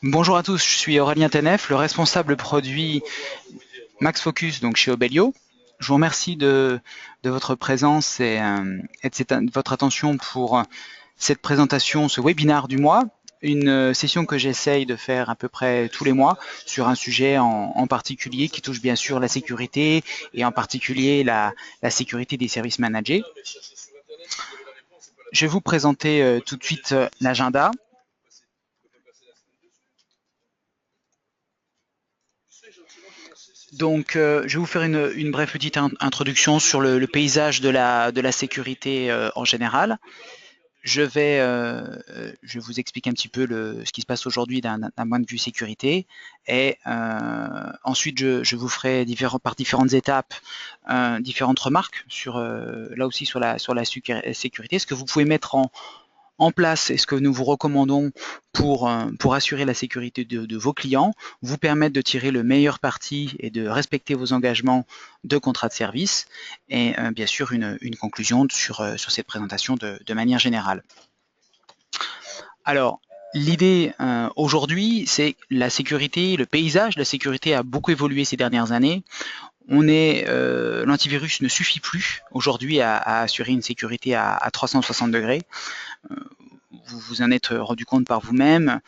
Bonjour à tous, je suis Aurélien Tenef, le responsable produit Max Focus donc chez Obelio. Je vous remercie de votre présence et de votre attention pour cette présentation, ce webinaire du mois, une session que j'essaye de faire à peu près tous les mois sur un sujet en particulier qui touche bien sûr la sécurité et en particulier la sécurité des services managés. Je vais vous présenter tout de suite l'agenda. Donc, je vais vous faire une brève petite introduction sur le paysage de la sécurité en général. Je vais vous expliquer un petit peu ce qui se passe aujourd'hui d'un point de vue sécurité. Et ensuite, je vous ferai par différentes étapes différentes remarques sur, là aussi sur la sécurité, ce que vous pouvez mettre en place et ce que nous vous recommandons pour assurer la sécurité de vos clients, vous permettre de tirer le meilleur parti et de respecter vos engagements de contrat de service et bien sûr une conclusion sur cette présentation de manière générale. Alors, l'idée aujourd'hui, c'est la sécurité, le paysage de la sécurité a beaucoup évolué ces dernières années. L'antivirus ne suffit plus aujourd'hui à assurer une sécurité à 360 degrés. Vous vous en êtes rendu compte par vous-même,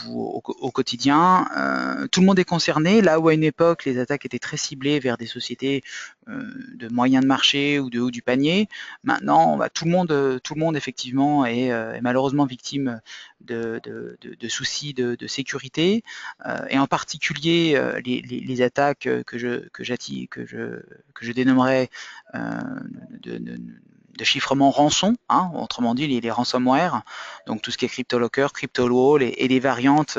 au quotidien. Tout le monde est concerné, là où à une époque les attaques étaient très ciblées vers des sociétés de moyens de marché ou de haut du panier. Maintenant, bah, tout le monde effectivement est malheureusement victime de soucis de sécurité, et en particulier les attaques que je dénommerais euh, de, de, de chiffrement rançon, hein, autrement dit les ransomware, donc tout ce qui est CryptoLocker, CryptoWall et les variantes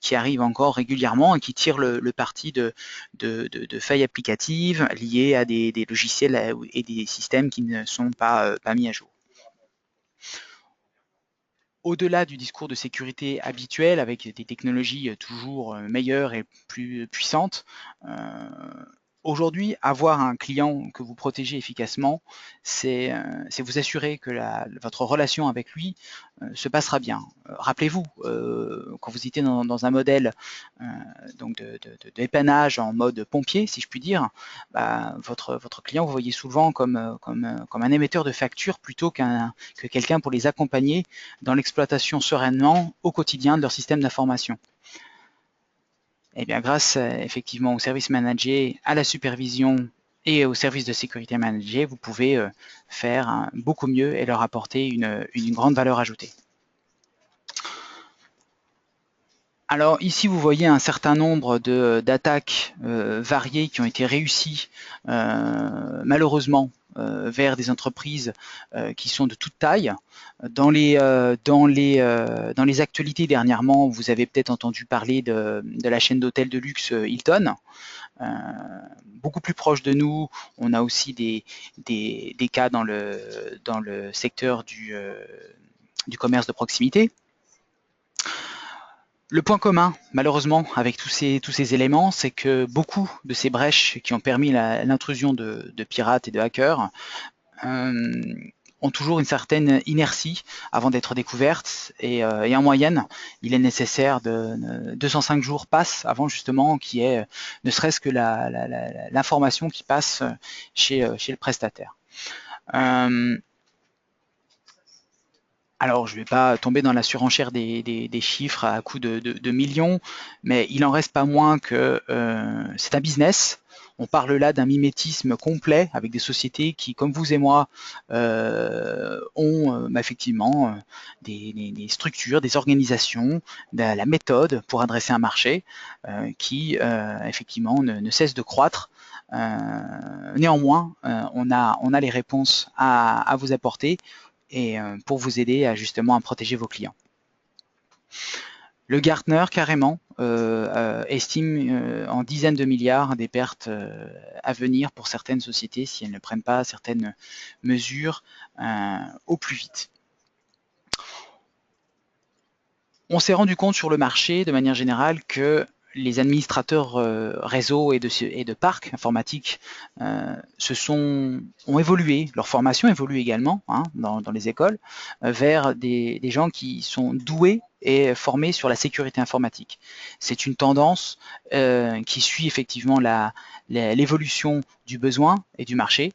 qui arrivent encore régulièrement et qui tirent le parti de failles applicatives liées à des logiciels et des systèmes qui ne sont pas mis à jour. Au-delà du discours de sécurité habituel avec des technologies toujours meilleures et plus puissantes, aujourd'hui, avoir un client que vous protégez efficacement, c'est vous assurer que votre relation avec lui se passera bien. Rappelez-vous, quand vous étiez dans un modèle euh, donc dépannage en mode pompier, si je puis dire, bah, votre client, vous voyez souvent comme un émetteur de factures plutôt que quelqu'un pour les accompagner dans l'exploitation sereinement au quotidien de leur système d'information. Eh bien, grâce effectivement au service manager, à la supervision et au service de sécurité manager, vous pouvez faire beaucoup mieux et leur apporter une grande valeur ajoutée. Alors ici, vous voyez un certain nombre d'attaques variées qui ont été réussies, malheureusement, vers des entreprises qui sont de toute taille. Dans les actualités dernièrement, vous avez peut-être entendu parler de la chaîne d'hôtels de luxe Hilton. Euh, Beaucoup plus proche de nous, on a aussi des cas dans le secteur du commerce de proximité. Le point commun, malheureusement, avec tous ces éléments, c'est que beaucoup de ces brèches qui ont permis l'intrusion de pirates et de hackers euh, ont toujours une certaine inertie avant d'être découvertes et en moyenne, il est nécessaire 205 jours passent avant justement qu'il y ait ne serait-ce que l'information qui passe chez le prestataire. Euh, Alors, je ne vais pas tomber dans la surenchère des chiffres à coup de millions, mais il en reste pas moins que c'est un business. On parle là d'un mimétisme complet avec des sociétés qui, comme vous et moi, ont effectivement des structures, des organisations, la méthode pour adresser un marché qui, effectivement, ne cesse de croître. Néanmoins, on a les réponses à vous apporter et pour vous aider justement à protéger vos clients. Le Gartner, carrément, estime en dizaines de milliards des pertes à venir pour certaines sociétés si elles ne prennent pas certaines mesures au plus vite. On s'est rendu compte sur le marché, de manière générale, que les administrateurs réseau et de parcs informatiques ont évolué, leur formation évolue également hein, dans les écoles, vers des gens qui sont doués est formé sur la sécurité informatique. C'est une tendance qui suit effectivement l'évolution du besoin et du marché.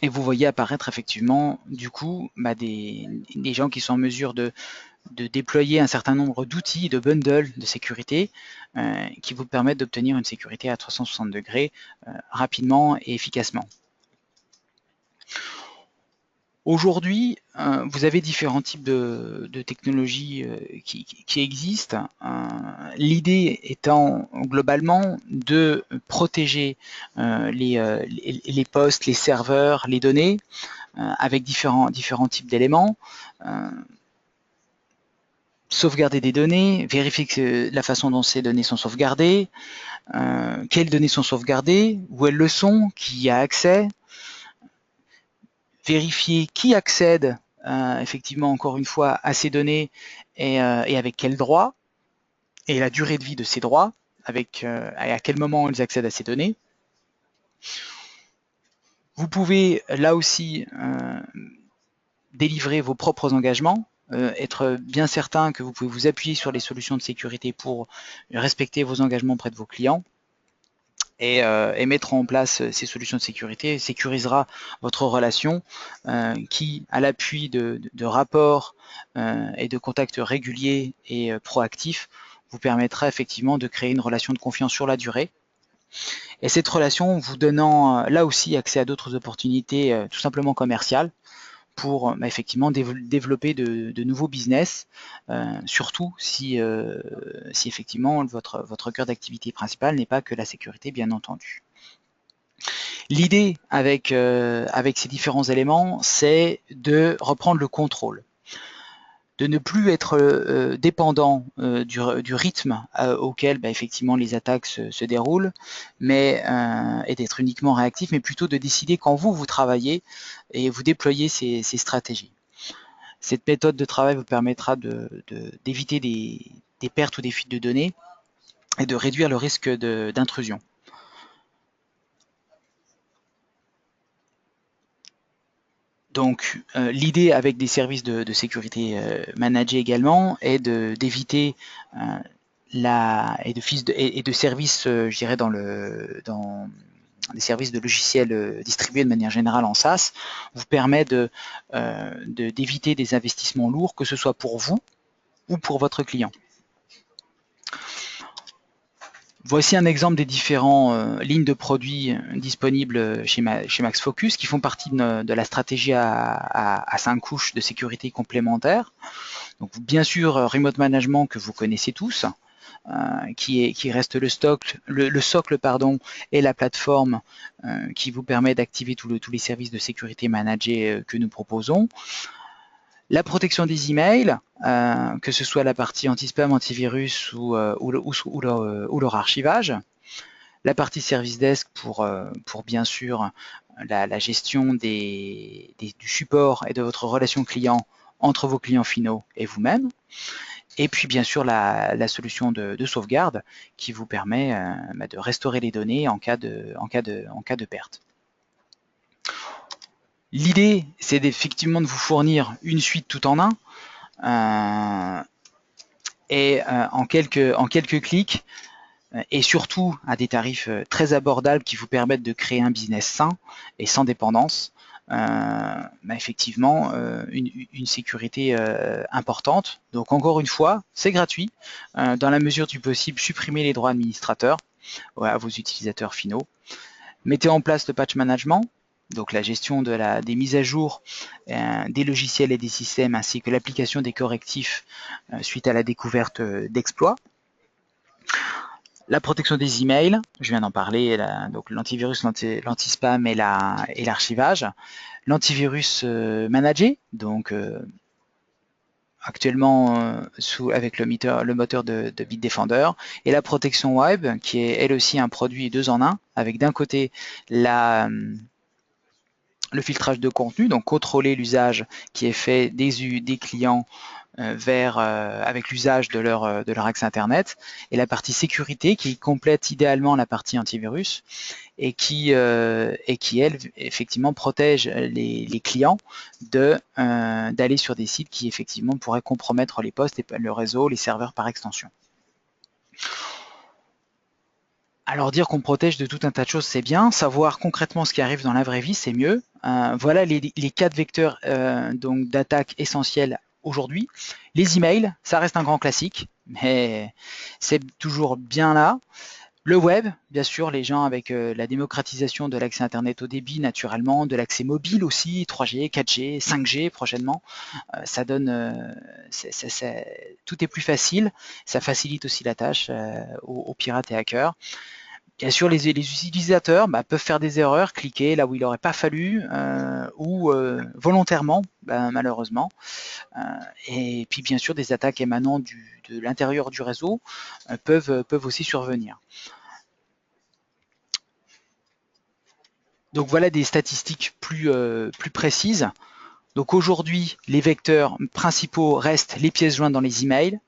Et vous voyez apparaître effectivement du coup des gens qui sont en mesure de déployer un certain nombre d'outils, de bundles de sécurité qui vous permettent d'obtenir une sécurité à 360 degrés rapidement et efficacement. Aujourd'hui, vous avez différents types de technologies qui existent. L'idée étant globalement de protéger les postes, les serveurs, les données avec différents types d'éléments. Sauvegarder des données, vérifier que la façon dont ces données sont sauvegardées, quelles données sont sauvegardées, où elles le sont, qui y a accès, vérifier qui accède effectivement encore une fois à ces données et avec quels droits, et la durée de vie de ces droits, et à quel moment ils accèdent à ces données. Vous pouvez là aussi délivrer vos propres engagements, être bien certain que vous pouvez vous appuyer sur les solutions de sécurité pour respecter vos engagements auprès de vos clients. Et mettre en place ces solutions de sécurité sécurisera votre relation qui, à l'appui de rapports et de contacts réguliers et proactifs, vous permettra effectivement de créer une relation de confiance sur la durée. Et cette relation vous donnant là aussi accès à d'autres opportunités tout simplement commerciales pour effectivement développer de nouveaux business, surtout si effectivement votre cœur d'activité principale n'est pas que la sécurité, bien entendu. L'idée avec ces différents éléments, c'est de reprendre le contrôle, de ne plus être dépendant du rythme auquel effectivement les attaques se déroulent, et d'être uniquement réactif, mais plutôt de décider quand vous travaillez et vous déployez ces stratégies. Cette méthode de travail vous permettra d'éviter des pertes ou des fuites de données et de réduire le risque d'intrusion. Donc l'idée avec des services de sécurité managés également est d'éviter de services, je dirais, dans des services de logiciels distribués de manière générale en SaaS, vous permet d'éviter des investissements lourds, que ce soit pour vous ou pour votre client. Voici un exemple des différentes lignes de produits disponibles chez MaxFocus qui font partie de la stratégie à 5 couches de sécurité complémentaires. Donc, bien sûr, Remote Management que vous connaissez tous, qui reste le socle et la plateforme qui vous permet d'activer tous les services de sécurité managés que nous proposons. La protection des emails, que ce soit la partie anti-spam, antivirus ou leur archivage. La partie service desk pour bien sûr la gestion du support et de votre relation client entre vos clients finaux et vous-même. Et puis bien sûr la solution de sauvegarde qui vous permet de restaurer les données en cas de perte. L'idée, c'est effectivement de vous fournir une suite tout en un en quelques clics et surtout à des tarifs très abordables qui vous permettent de créer un business sain et sans dépendance. Effectivement une sécurité importante. Donc encore une fois, c'est gratuit. Dans la mesure du possible, supprimez les droits administrateurs à vos utilisateurs finaux. Mettez en place le patch management, donc la gestion des mises à jour des logiciels et des systèmes, ainsi que l'application des correctifs suite à la découverte d'exploits. La protection des emails, je viens d'en parler, donc l'antivirus, l'anti-spam et l'archivage. L'antivirus managé, donc actuellement avec le moteur de Bitdefender, et la protection web, qui est elle aussi un produit 2 en 1, avec d'un côté le filtrage de contenu, donc contrôler l'usage qui est fait des clients avec l'usage de leur accès Internet, et la partie sécurité qui complète idéalement la partie antivirus et qui elle, effectivement, protège les clients d'aller sur des sites qui, effectivement, pourraient compromettre les postes, le réseau, les serveurs par extension. Alors dire qu'on protège de tout un tas de choses, c'est bien. Savoir concrètement ce qui arrive dans la vraie vie, c'est mieux. Voilà les 4 vecteurs donc d'attaque essentiels aujourd'hui. Les emails, ça reste un grand classique, mais c'est toujours bien là. Le web, bien sûr, les gens avec la démocratisation de l'accès Internet au débit, naturellement, de l'accès mobile aussi, 3G, 4G, 5G prochainement, ça donne, tout est plus facile, ça facilite aussi la tâche aux pirates et hackers. Bien sûr, les utilisateurs peuvent faire des erreurs, cliquer là où il n'aurait pas fallu, ou volontairement, malheureusement. Et puis bien sûr, des attaques émanant de l'intérieur du réseau peuvent aussi survenir. Donc voilà des statistiques plus précises. Donc aujourd'hui, les vecteurs principaux restent les pièces jointes dans les emails.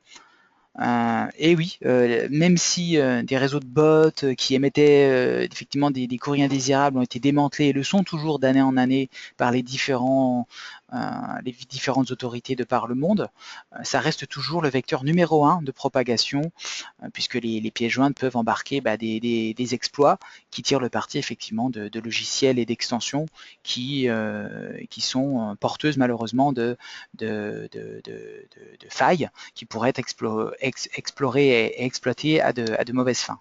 Et oui, même si des réseaux de bots qui émettaient effectivement des courriers indésirables ont été démantelés et le sont toujours d'année en année par les différentes autorités de par le monde, ça reste toujours le vecteur numéro 1 de propagation, puisque les pièces jointes peuvent embarquer des exploits qui tirent le parti effectivement de logiciels et d'extensions qui sont porteuses malheureusement de failles qui pourraient être explorées et exploitées à de mauvaises fins.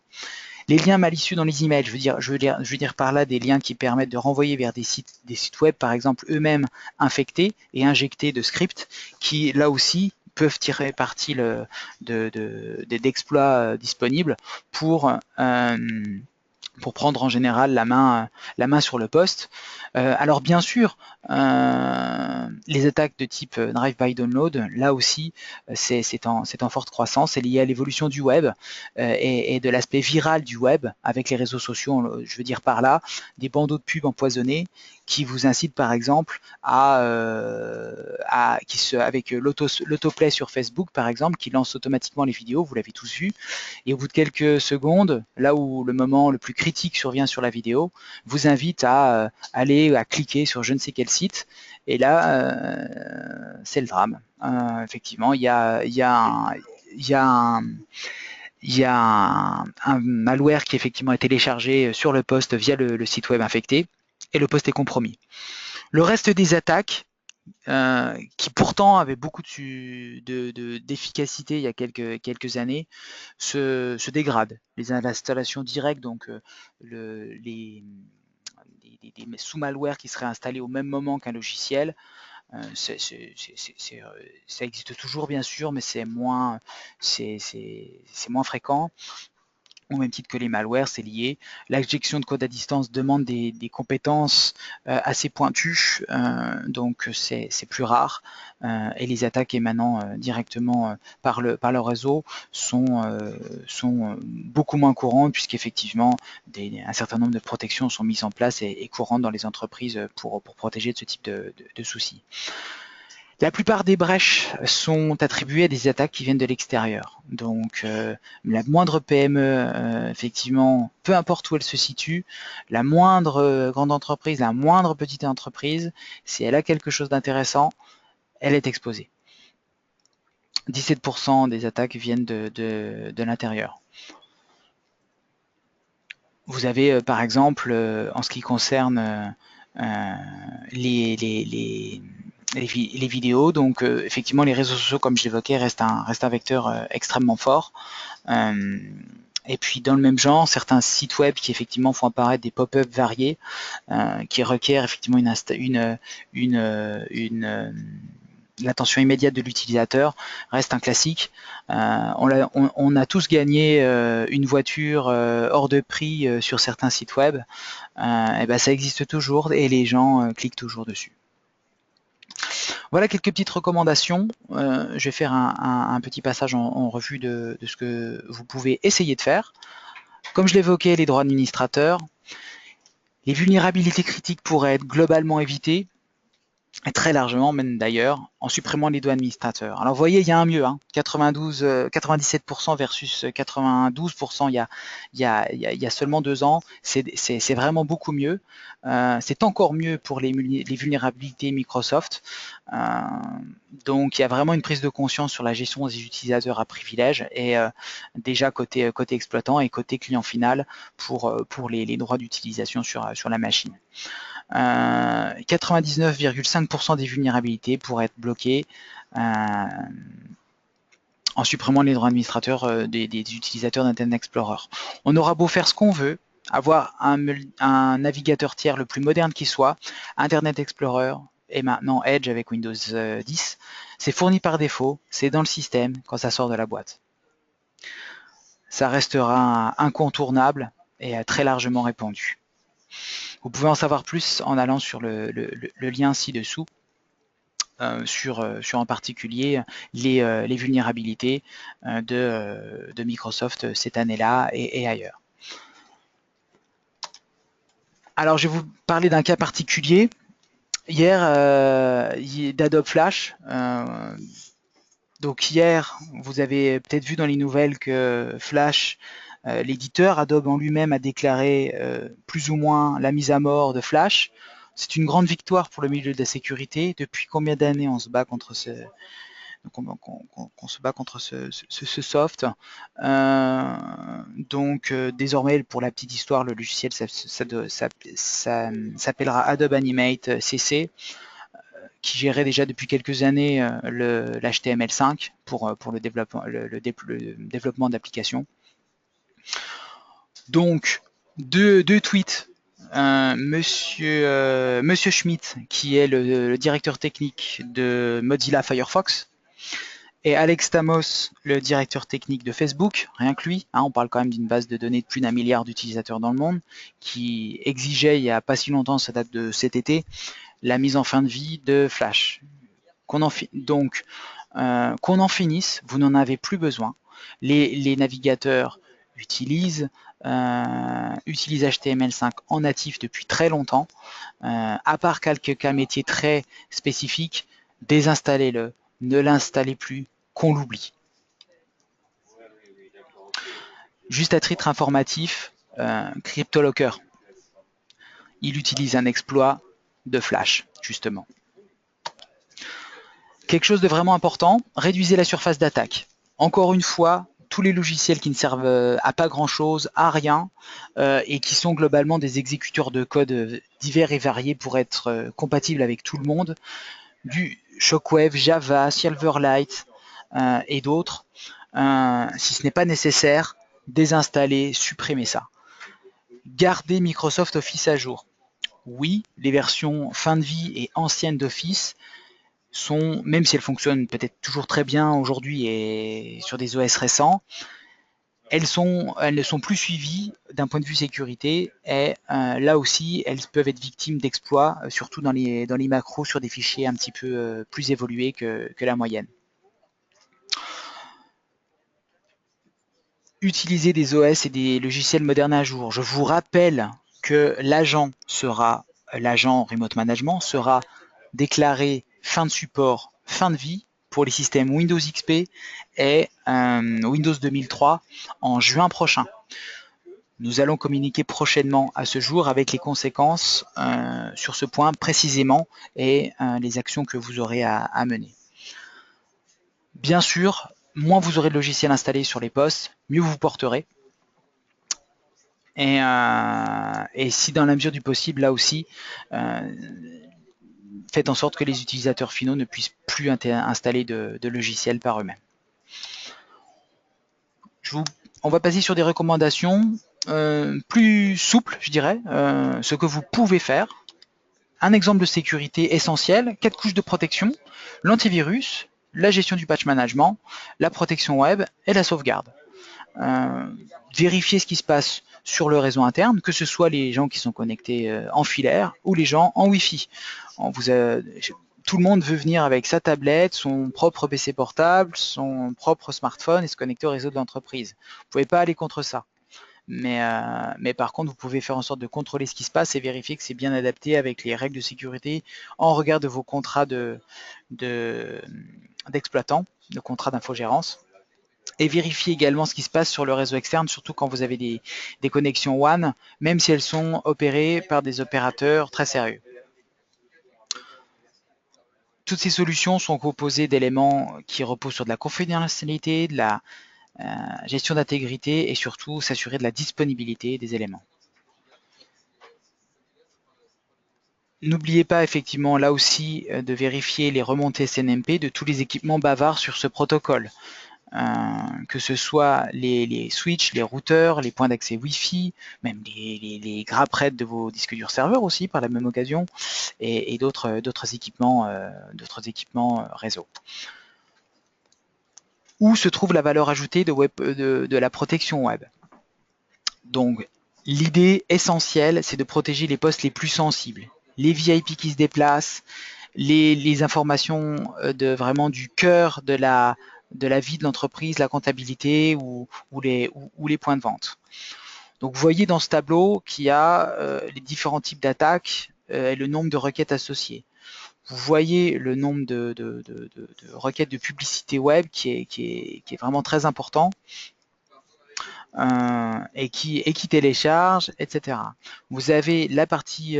Les liens malicieux dans les emails, je veux dire par là des liens qui permettent de renvoyer vers des sites web, par exemple, eux-mêmes infectés et injectés de scripts qui, là aussi, peuvent tirer parti d'exploits disponibles pour prendre en général la main sur le poste. Alors bien sûr, les attaques de type drive-by download, là aussi, c'est en forte croissance, c'est lié à l'évolution du web et de l'aspect viral du web avec les réseaux sociaux, je veux dire par là, des bandeaux de pub empoisonnés qui vous incitent par exemple avec l'autoplay sur Facebook par exemple, qui lance automatiquement les vidéos, vous l'avez tous vu, et au bout de quelques secondes, là où le moment le plus critique survient sur la vidéo, vous invite à cliquer sur je ne sais quel site, et là, c'est le drame. Effectivement, il y a un malware qui effectivement est téléchargé sur le poste via le site web infecté, et le poste est compromis. Le reste des attaques, qui pourtant avait beaucoup d'efficacité il y a quelques années, se dégradent. Les installations directes, donc des sous-malwares qui seraient installés au même moment qu'un logiciel, ça existe toujours bien sûr, mais c'est moins fréquent. Au même titre que les malwares, c'est lié. L'injection de code à distance demande des compétences assez pointues, donc c'est plus rare. Et les attaques émanant directement par le réseau sont beaucoup moins courantes, puisqu'effectivement un certain nombre de protections sont mises en place et courantes dans les entreprises pour protéger de ce type de soucis. La plupart des brèches sont attribuées à des attaques qui viennent de l'extérieur. Donc la moindre PME, effectivement, peu importe où elle se situe, la moindre grande entreprise, la moindre petite entreprise, si elle a quelque chose d'intéressant, elle est exposée. 17% des attaques viennent de l'intérieur. Vous avez par exemple, en ce qui concerne les vidéos, donc effectivement les réseaux sociaux, comme j'évoquais, restent un vecteur extrêmement fort. Et puis dans le même genre, certains sites web qui effectivement font apparaître des pop-up variés, qui requièrent effectivement l'attention immédiate de l'utilisateur, reste un classique. On a tous gagné une voiture hors de prix sur certains sites web. Et ça existe toujours et les gens cliquent toujours dessus. Voilà quelques petites recommandations. Je vais faire un petit passage en revue de ce que vous pouvez essayer de faire. Comme je l'évoquais, les droits administrateurs. Les vulnérabilités critiques pourraient être globalement évitées, et très largement même d'ailleurs, en supprimant les doigts administrateurs. Alors vous voyez, il y a un mieux, hein, 97% versus 92% il y a seulement 2 ans, c'est vraiment beaucoup mieux. C'est encore mieux pour les vulnérabilités Microsoft. Donc il y a vraiment une prise de conscience sur la gestion des utilisateurs à privilège, et déjà côté exploitant et côté client final pour les droits d'utilisation sur la machine. 99,5% des vulnérabilités pourraient être bloquées en supprimant les droits administrateurs des utilisateurs d'Internet Explorer. On aura beau faire ce qu'on veut, avoir un navigateur tiers le plus moderne qui soit, Internet Explorer et maintenant Edge avec Windows 10, c'est fourni par défaut, c'est dans le système quand ça sort de la boîte. Ça restera incontournable et très largement répandu. Vous pouvez en savoir plus en allant sur le lien ci-dessous, sur en particulier les vulnérabilités de Microsoft cette année-là et ailleurs. Alors je vais vous parler d'un cas particulier. Hier, d'Adobe Flash. Donc hier, vous avez peut-être vu dans les nouvelles que Flash, l'éditeur Adobe en lui-même, a déclaré plus ou moins la mise à mort de Flash. C'est une grande victoire pour le milieu de la sécurité. Depuis combien d'années on se bat contre qu'on se bat contre ce soft. Désormais, pour la petite histoire, le logiciel s'appellera Adobe Animate CC, qui gérait déjà depuis quelques années l'HTML5 pour le développement d'applications. Donc, deux tweets. Monsieur Schmidt, qui est le directeur technique de Mozilla Firefox, et Alex Stamos, le directeur technique de Facebook, rien que lui, hein, on parle quand même d'une base de données de plus d'1 milliard d'utilisateurs dans le monde, qui exigeait il n'y a pas si longtemps, ça date de cet été, la mise en fin de vie de Flash. Qu'on en finisse, vous n'en avez plus besoin. Les navigateurs utilisent HTML5 en natif depuis très longtemps. À part quelques cas métiers très spécifiques, désinstallez-le, ne l'installez plus, qu'on l'oublie. Juste à titre informatif, CryptoLocker, il utilise un exploit de Flash, justement. Quelque chose de vraiment important, réduisez la surface d'attaque. Encore une fois, tous les logiciels qui ne servent à pas grand-chose, à rien, et qui sont globalement des exécuteurs de code divers et variés pour être compatibles avec tout le monde, du Shockwave, Java, Silverlight et d'autres, si ce n'est pas nécessaire, désinstaller, supprimer ça. Gardez Microsoft Office à jour. Oui, les versions fin de vie et anciennes d'Office sont, même si elles fonctionnent peut-être toujours très bien aujourd'hui et sur des OS récents, elles ne sont plus suivies d'un point de vue sécurité, et là aussi elles peuvent être victimes d'exploits, surtout dans les macros sur des fichiers un petit peu plus évolués que la moyenne. Utilisez des OS et des logiciels modernes à jour. Je vous rappelle que l'agent Remote Management sera déclaré fin de support, fin de vie pour les systèmes Windows XP et Windows 2003 en juin prochain. Nous allons communiquer prochainement à ce jour avec les conséquences sur ce point précisément et les actions que vous aurez à mener. Bien sûr, moins vous aurez de logiciels installés sur les postes, mieux vous porterez. Et si dans la mesure du possible, là aussi, faites en sorte que les utilisateurs finaux ne puissent plus installer de logiciels par eux-mêmes. On va passer sur des recommandations plus souples, je dirais, ce que vous pouvez faire. Un exemple de sécurité essentiel, 4 couches de protection, l'antivirus, la gestion du patch management, la protection web et la sauvegarde. Vérifiez ce qui se passe sur le réseau interne, que ce soit les gens qui sont connectés en filaire ou les gens en Wi-Fi. Tout le monde veut venir avec sa tablette, son propre PC portable, son propre smartphone et se connecter au réseau de l'entreprise. Vous ne pouvez pas aller contre ça. mais par contre, vous pouvez faire en sorte de contrôler ce qui se passe et vérifier que c'est bien adapté avec les règles de sécurité en regard de vos contrats d'exploitant, de contrats d'infogérance. Et vérifier également ce qui se passe sur le réseau externe, surtout quand vous avez des connexions WAN, même si elles sont opérées par des opérateurs très sérieux. Toutes ces solutions sont composées d'éléments qui reposent sur de la confidentialité, de la gestion d'intégrité et surtout s'assurer de la disponibilité des éléments. N'oubliez pas effectivement là aussi de vérifier les remontées SNMP de tous les équipements bavards sur ce protocole. Que ce soit les switches, les routeurs, les points d'accès Wi-Fi, même les grapperettes de vos disques durs serveurs aussi par la même occasion, et d'autres équipements réseau. Où se trouve la valeur ajoutée de la protection web? Donc, l'idée essentielle, c'est de protéger les postes les plus sensibles, les VIP qui se déplacent, les informations vraiment du cœur de la vie de l'entreprise, la comptabilité ou les points de vente. Donc vous voyez dans ce tableau qu'il y a les différents types d'attaques et le nombre de requêtes associées. Vous voyez le nombre de requêtes de publicité web qui est vraiment très important. Et qui télécharge, etc. Vous avez la partie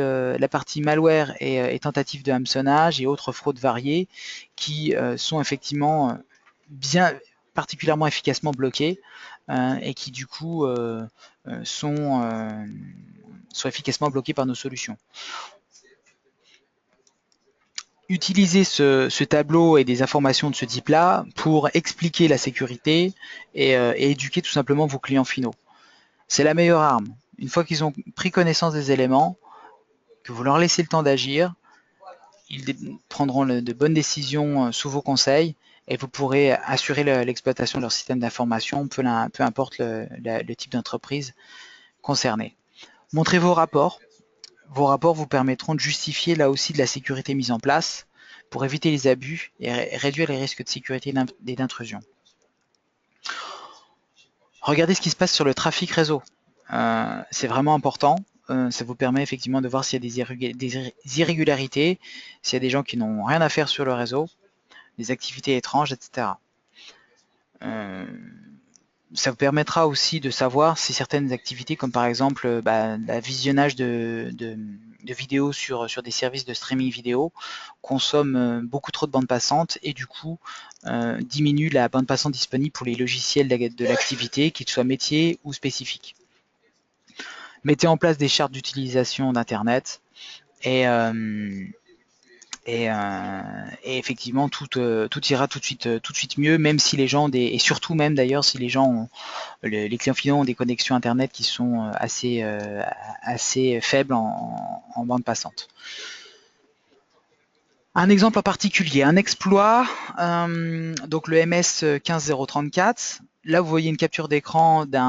malware et tentative de hameçonnage et autres fraudes variées qui sont effectivement particulièrement efficacement bloquées et qui du coup sont efficacement bloquées par nos solutions. Utilisez ce tableau et des informations de ce type-là pour expliquer la sécurité et éduquer tout simplement vos clients finaux. C'est la meilleure arme. Une fois qu'ils ont pris connaissance des éléments, que vous leur laissez le temps d'agir, ils prendront de bonnes décisions sous vos conseils et vous pourrez assurer l'exploitation de leur système d'information, peu importe le type d'entreprise concernée. Montrez vos rapports. Vos rapports vous permettront de justifier là aussi de la sécurité mise en place pour éviter les abus et réduire les risques de sécurité et d'intrusion. Regardez ce qui se passe sur le trafic réseau. C'est vraiment important. Ça vous permet effectivement de voir s'il y a des irrégularités, s'il y a des gens qui n'ont rien à faire sur le réseau, des activités étranges, etc. Ça vous permettra aussi de savoir si certaines activités, comme par exemple le visionnage de vidéos sur des services de streaming vidéo, consomment beaucoup trop de bande passante et du coup diminue la bande passante disponible pour les logiciels de l'activité, qu'ils soient métiers ou spécifiques. Mettez en place des chartes d'utilisation d'Internet et effectivement tout ira tout de suite mieux, même si les gens et surtout même d'ailleurs si les gens les clients finaux ont des connexions internet qui sont assez faibles en bande passante. Un exemple en particulier, un exploit, donc le MS 15034. Là vous voyez une capture d'écran de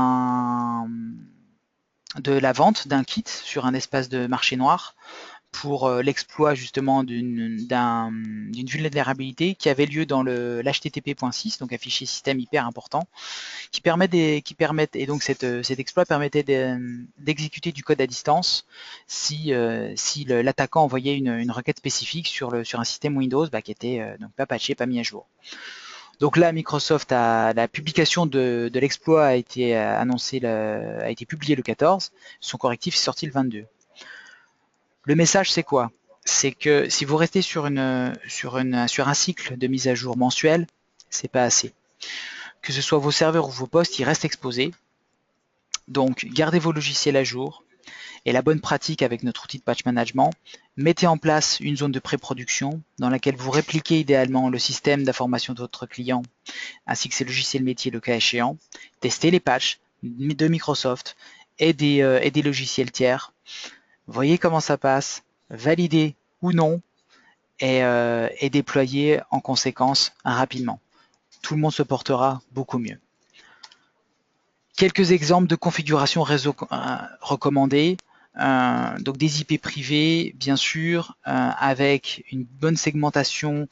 la vente d'un kit sur un espace de marché noir pour l'exploit justement d'une vulnérabilité qui avait lieu dans l'HTTP.6, donc un fichier système hyper important, et donc cet exploit permettait d'exécuter du code à distance si l'attaquant envoyait une requête spécifique sur un système Windows qui était donc pas patché, pas mis à jour. Donc là, Microsoft la publication de l'exploit a été publiée le 14, son correctif est sorti le 22. Le message, c'est quoi? C'est que si vous restez sur un cycle de mise à jour mensuel, c'est pas assez. Que ce soit vos serveurs ou vos postes, ils restent exposés. Donc, gardez vos logiciels à jour. Et la bonne pratique avec notre outil de patch management, mettez en place une zone de pré-production dans laquelle vous répliquez idéalement le système d'information de votre client, ainsi que ses logiciels métiers le cas échéant. Testez les patchs de Microsoft et des logiciels tiers. Voyez comment ça passe, validez ou non, et déployez en conséquence rapidement. Tout le monde se portera beaucoup mieux. Quelques exemples de configuration réseau recommandées. Donc des IP privés, bien sûr, avec une bonne segmentation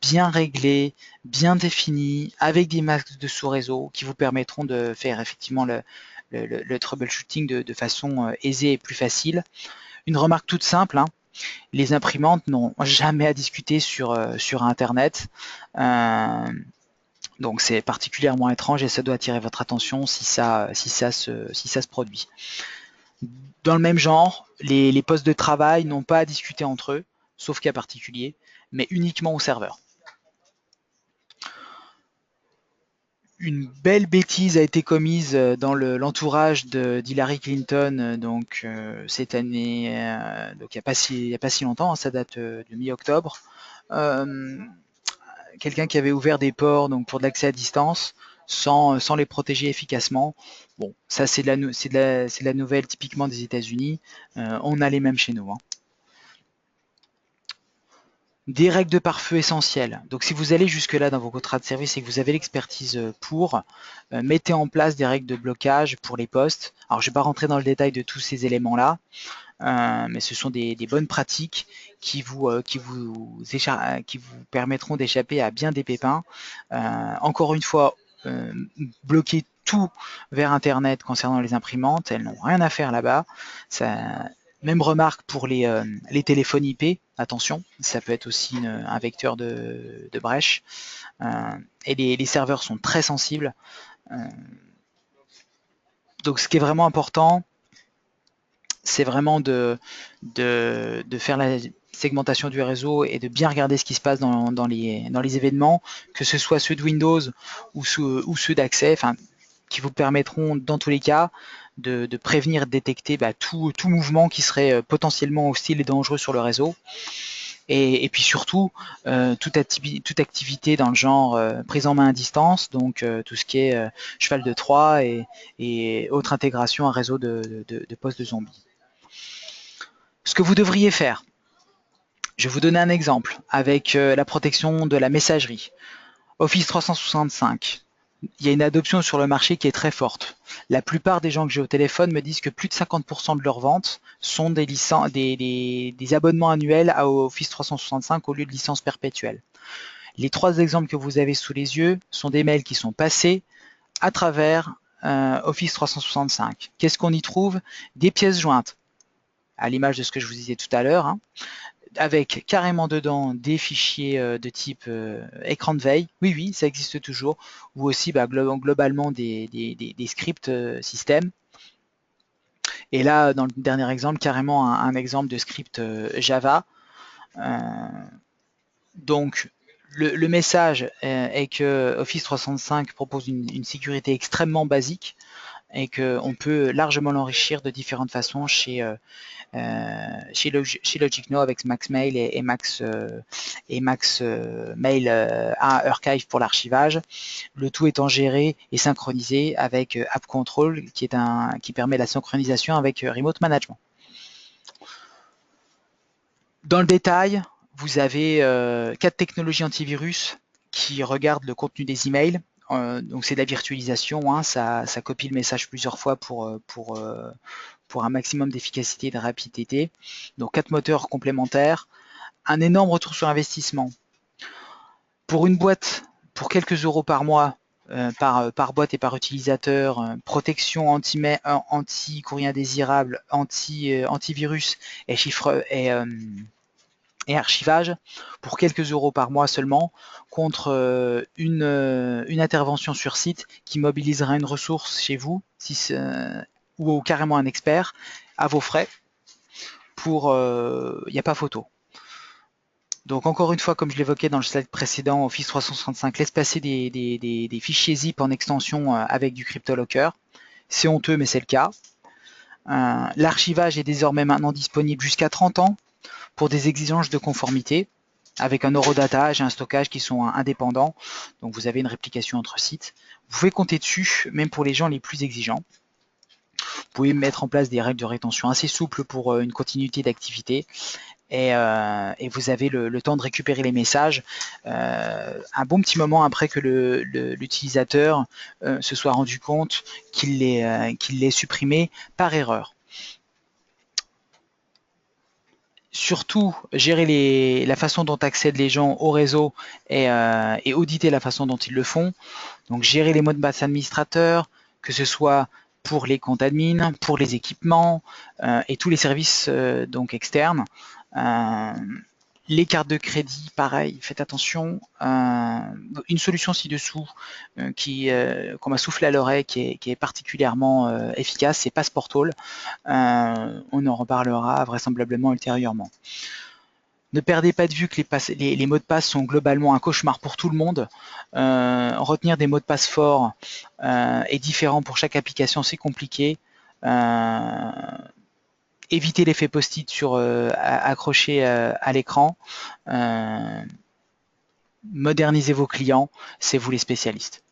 bien réglée, bien définie, avec des masques de sous-réseau qui vous permettront de faire effectivement le troubleshooting de façon aisée et plus facile. Une remarque toute simple, hein, les imprimantes n'ont jamais à discuter sur Internet. Donc c'est particulièrement étrange et ça doit attirer votre attention si ça se produit. Dans le même genre, les postes de travail n'ont pas à discuter entre eux, sauf cas particulier, mais uniquement au serveur. Une belle bêtise a été commise dans l'entourage d'Hillary Clinton donc cette année, donc il n'y a pas si longtemps, hein, ça date de mi-octobre. Quelqu'un qui avait ouvert des ports donc pour de l'accès à distance sans les protéger efficacement. Bon, ça c'est de la nouvelle typiquement des États-Unis. On a les mêmes chez nous, hein. Des règles de pare-feu essentielles. Donc si vous allez jusque-là dans vos contrats de service et que vous avez l'expertise pour, mettez en place des règles de blocage pour les postes. Alors je ne vais pas rentrer dans le détail de tous ces éléments-là, mais ce sont des bonnes pratiques qui vous permettront d'échapper à bien des pépins. Encore une fois, bloquer tout vers Internet concernant les imprimantes, elles n'ont rien à faire là-bas. Même remarque pour les téléphones IP, attention, ça peut être aussi un vecteur de brèche. Et les serveurs sont très sensibles. Donc ce qui est vraiment important, c'est vraiment de faire la segmentation du réseau et de bien regarder ce qui se passe dans les événements, que ce soit ceux de Windows ou ceux d'accès, enfin, qui vous permettront dans tous les cas de prévenir, de détecter tout mouvement qui serait potentiellement hostile et dangereux sur le réseau. Et puis surtout, toute activité dans le genre prise en main à distance, donc tout ce qui est cheval de Troie et autre intégration à réseau de postes de zombies. Ce que vous devriez faire, je vais vous donner un exemple avec la protection de la messagerie. Office 365, il y a une adoption sur le marché qui est très forte. La plupart des gens que j'ai au téléphone me disent que plus de 50% de leurs ventes sont des abonnements annuels à Office 365 au lieu de licences perpétuelles. Les 3 exemples que vous avez sous les yeux sont des mails qui sont passés à travers Office 365. Qu'est-ce qu'on y trouve? Des pièces jointes, à l'image de ce que je vous disais tout à l'heure, hein, avec carrément dedans des fichiers de type écran de veille. Oui, ça existe toujours. Ou aussi globalement des scripts système. Et là, dans le dernier exemple, carrément un exemple de script Java. Donc, le message est que Office 365 propose une sécurité extrêmement basique et qu'on peut largement l'enrichir de différentes façons chez LogicNow avec MaxMail et Max Mail Archive pour l'archivage. Le tout étant géré et synchronisé avec App Control qui permet la synchronisation avec Remote Management. Dans le détail, vous avez 4 technologies antivirus qui regardent le contenu des emails. Donc c'est de la virtualisation, hein, ça copie le message plusieurs fois pour un maximum d'efficacité et de rapidité. Donc 4 moteurs complémentaires, un énorme retour sur investissement. Pour une boîte, pour quelques euros par mois, par boîte et par utilisateur, protection anti-courrier indésirable, antivirus et archivage pour quelques euros par mois seulement, contre une intervention sur site qui mobilisera une ressource chez vous, ou carrément un expert, à vos frais, il n'y a pas photo. Donc encore une fois, comme je l'évoquais dans le slide précédent, Office 365 laisse passer des fichiers zip en extension avec du CryptoLocker. C'est honteux, mais c'est le cas. L'archivage est désormais maintenant disponible jusqu'à 30 ans pour des exigences de conformité, avec un horodatage et un stockage qui sont indépendants. Donc vous avez une réplication entre sites. Vous pouvez compter dessus, même pour les gens les plus exigeants. Vous pouvez mettre en place des règles de rétention assez souples pour une continuité d'activité. Et vous avez le temps de récupérer les messages un bon petit moment après que l'utilisateur se soit rendu compte qu'il l'ait supprimé par erreur. Surtout, gérer la façon dont accèdent les gens au réseau et auditer la façon dont ils le font. Donc gérer les mots de passe administrateurs, que ce soit pour les comptes admin, pour les équipements et tous les services donc externes. Les cartes de crédit, pareil, faites attention. Une solution ci-dessous qu'on m'a soufflé à l'oreille qui est particulièrement efficace, c'est Passportal. On en reparlera vraisemblablement ultérieurement. Ne perdez pas de vue que les mots de passe sont globalement un cauchemar pour tout le monde. Retenir des mots de passe forts et différents pour chaque application, c'est compliqué. Évitez l'effet post-it accroché à l'écran. Modernisez vos clients, c'est vous les spécialistes.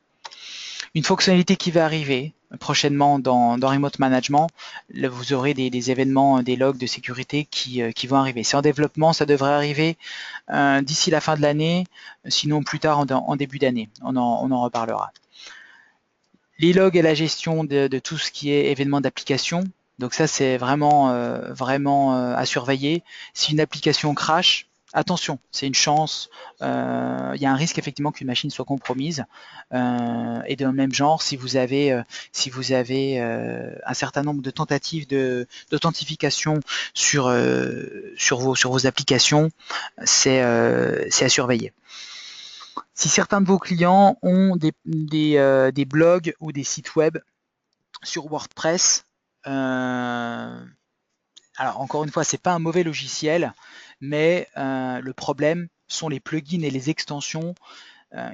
Une fonctionnalité qui va arriver prochainement dans Remote Management, là, vous aurez des événements, des logs de sécurité qui vont arriver. C'est en développement, ça devrait arriver d'ici la fin de l'année, sinon plus tard en début d'année. On en reparlera. Les logs et la gestion de tout ce qui est événements d'application. Donc ça, c'est vraiment à surveiller. Si une application crash, attention, c'est une chance. Il y a un risque effectivement qu'une machine soit compromise. Et dans le même genre, si vous avez un certain nombre de tentatives d'authentification sur vos applications, c'est à surveiller. Si certains de vos clients ont des blogs ou des sites web sur WordPress, alors encore une fois, c'est pas un mauvais logiciel, mais le problème sont les plugins et les extensions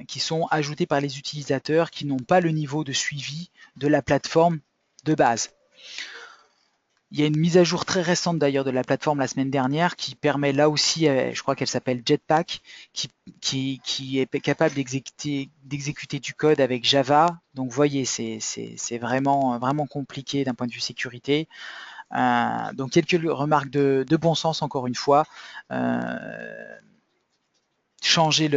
qui sont ajoutés par les utilisateurs qui n'ont pas le niveau de suivi de la plateforme de base. Il y a une mise à jour très récente d'ailleurs de la plateforme la semaine dernière qui permet là aussi, je crois qu'elle s'appelle Jetpack, qui est capable d'exécuter du code avec Java. Donc vous voyez, c'est vraiment compliqué d'un point de vue sécurité. Donc quelques remarques de bon sens encore une fois. Changer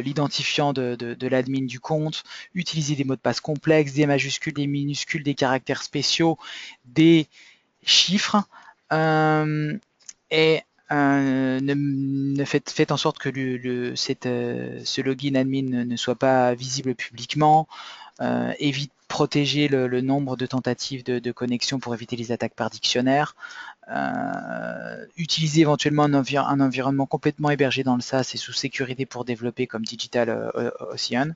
l'identifiant de l'admin du compte, utiliser des mots de passe complexes, des majuscules, des minuscules, des caractères spéciaux, des chiffres, et faites en sorte que ce login admin ne soit pas visible publiquement. Évite protéger le nombre de tentatives de connexion pour éviter les attaques par dictionnaire. Utiliser éventuellement un environnement complètement hébergé dans le SaaS et sous sécurité pour développer comme Digital Ocean.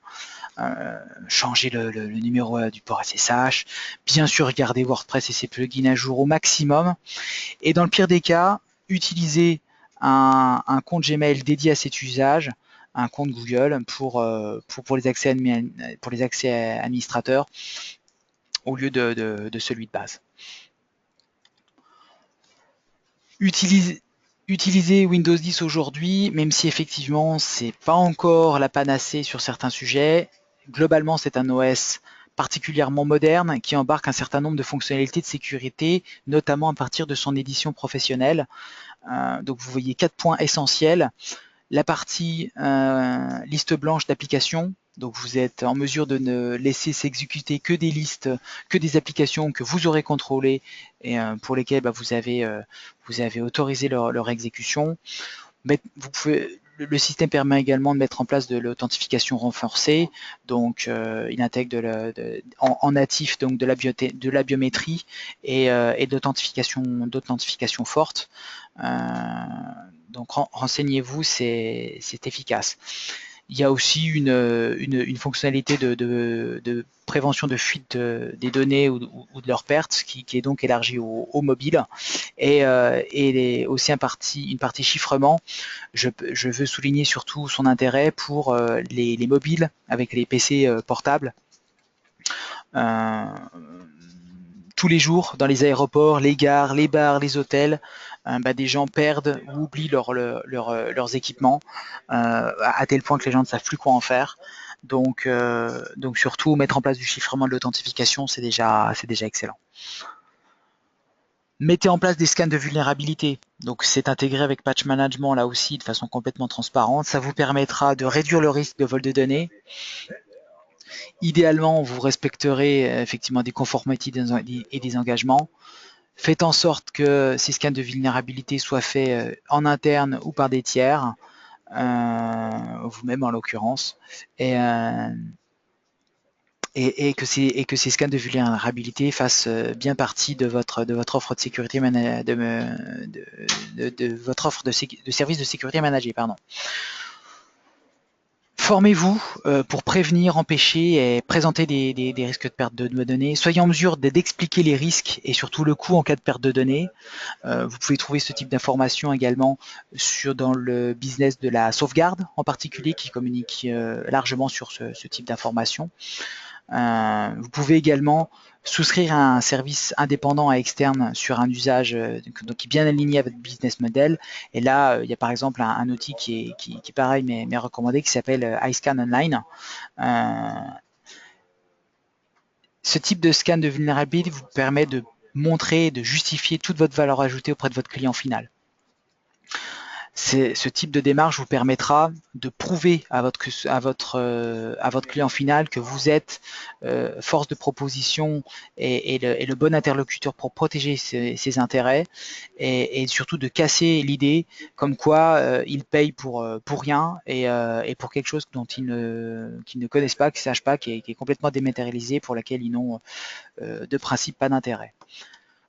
Changer le numéro du port SSH. Bien sûr, garder WordPress et ses plugins à jour au maximum. Et dans le pire des cas, utiliser un compte Gmail dédié à cet usage, un compte Google pour les accès administrateurs au lieu de celui de base. Utiliser Windows 10 aujourd'hui, même si effectivement c'est pas encore la panacée sur certains sujets, globalement c'est un OS particulièrement moderne qui embarque un certain nombre de fonctionnalités de sécurité, notamment à partir de son édition professionnelle. Donc vous voyez 4 points essentiels. La partie liste blanche d'applications, donc vous êtes en mesure de ne laisser s'exécuter que des listes, que des applications que vous aurez contrôlées et pour lesquelles vous avez autorisé leur exécution. Mais le système permet également de mettre en place de l'authentification renforcée, donc il intègre en natif donc de la biométrie et de l'authentification forte. Donc renseignez-vous, c'est efficace. Il y a aussi une fonctionnalité de prévention de fuite des données ou de leur perte qui est donc élargie au mobile et aussi une partie chiffrement. Je veux souligner surtout son intérêt pour les mobiles avec les PC portables. Tous les jours dans les aéroports, les gares, les bars, les hôtels, des gens perdent ou oublient leurs équipements à tel point que les gens ne savent plus quoi en faire. Donc surtout mettre en place du chiffrement, de l'authentification, c'est déjà excellent. Mettez en place des scans de vulnérabilité. Donc c'est intégré avec Patch Management là aussi de façon complètement transparente. Ça vous permettra de réduire le risque de vol de données. Idéalement, vous respecterez effectivement des conformités et des engagements. Faites en sorte que ces scans de vulnérabilité soient faits en interne ou par des tiers, vous-même en l'occurrence. Et et que ces scans de vulnérabilité fassent bien partie de votre offre de sécurité de votre offre de service de sécurité managée, pardon. Formez-vous pour prévenir, empêcher et présenter des risques de perte de données. Soyez en mesure d'expliquer les risques et surtout le coût en cas de perte de données. Vous pouvez trouver ce type d'informations également dans le business de la sauvegarde en particulier, qui communique largement sur ce type d'informations. Vous pouvez également souscrire à un service indépendant et externe sur un usage donc, qui est bien aligné avec votre business model. Et là, il y a par exemple un outil qui est pareil, mais recommandé, qui s'appelle iScan Online. Ce type de scan de vulnérabilité vous permet de montrer, de justifier toute votre valeur ajoutée auprès de votre client final. Ce type de démarche vous permettra de prouver à votre client final que vous êtes force de proposition et le bon interlocuteur pour protéger ses intérêts, et surtout de casser l'idée comme quoi il paye pour rien et pour quelque chose dont qu'ils ne connaissent pas, qu'ils ne sachent pas, qui est complètement dématérialisé, pour laquelle ils n'ont de principe pas d'intérêt.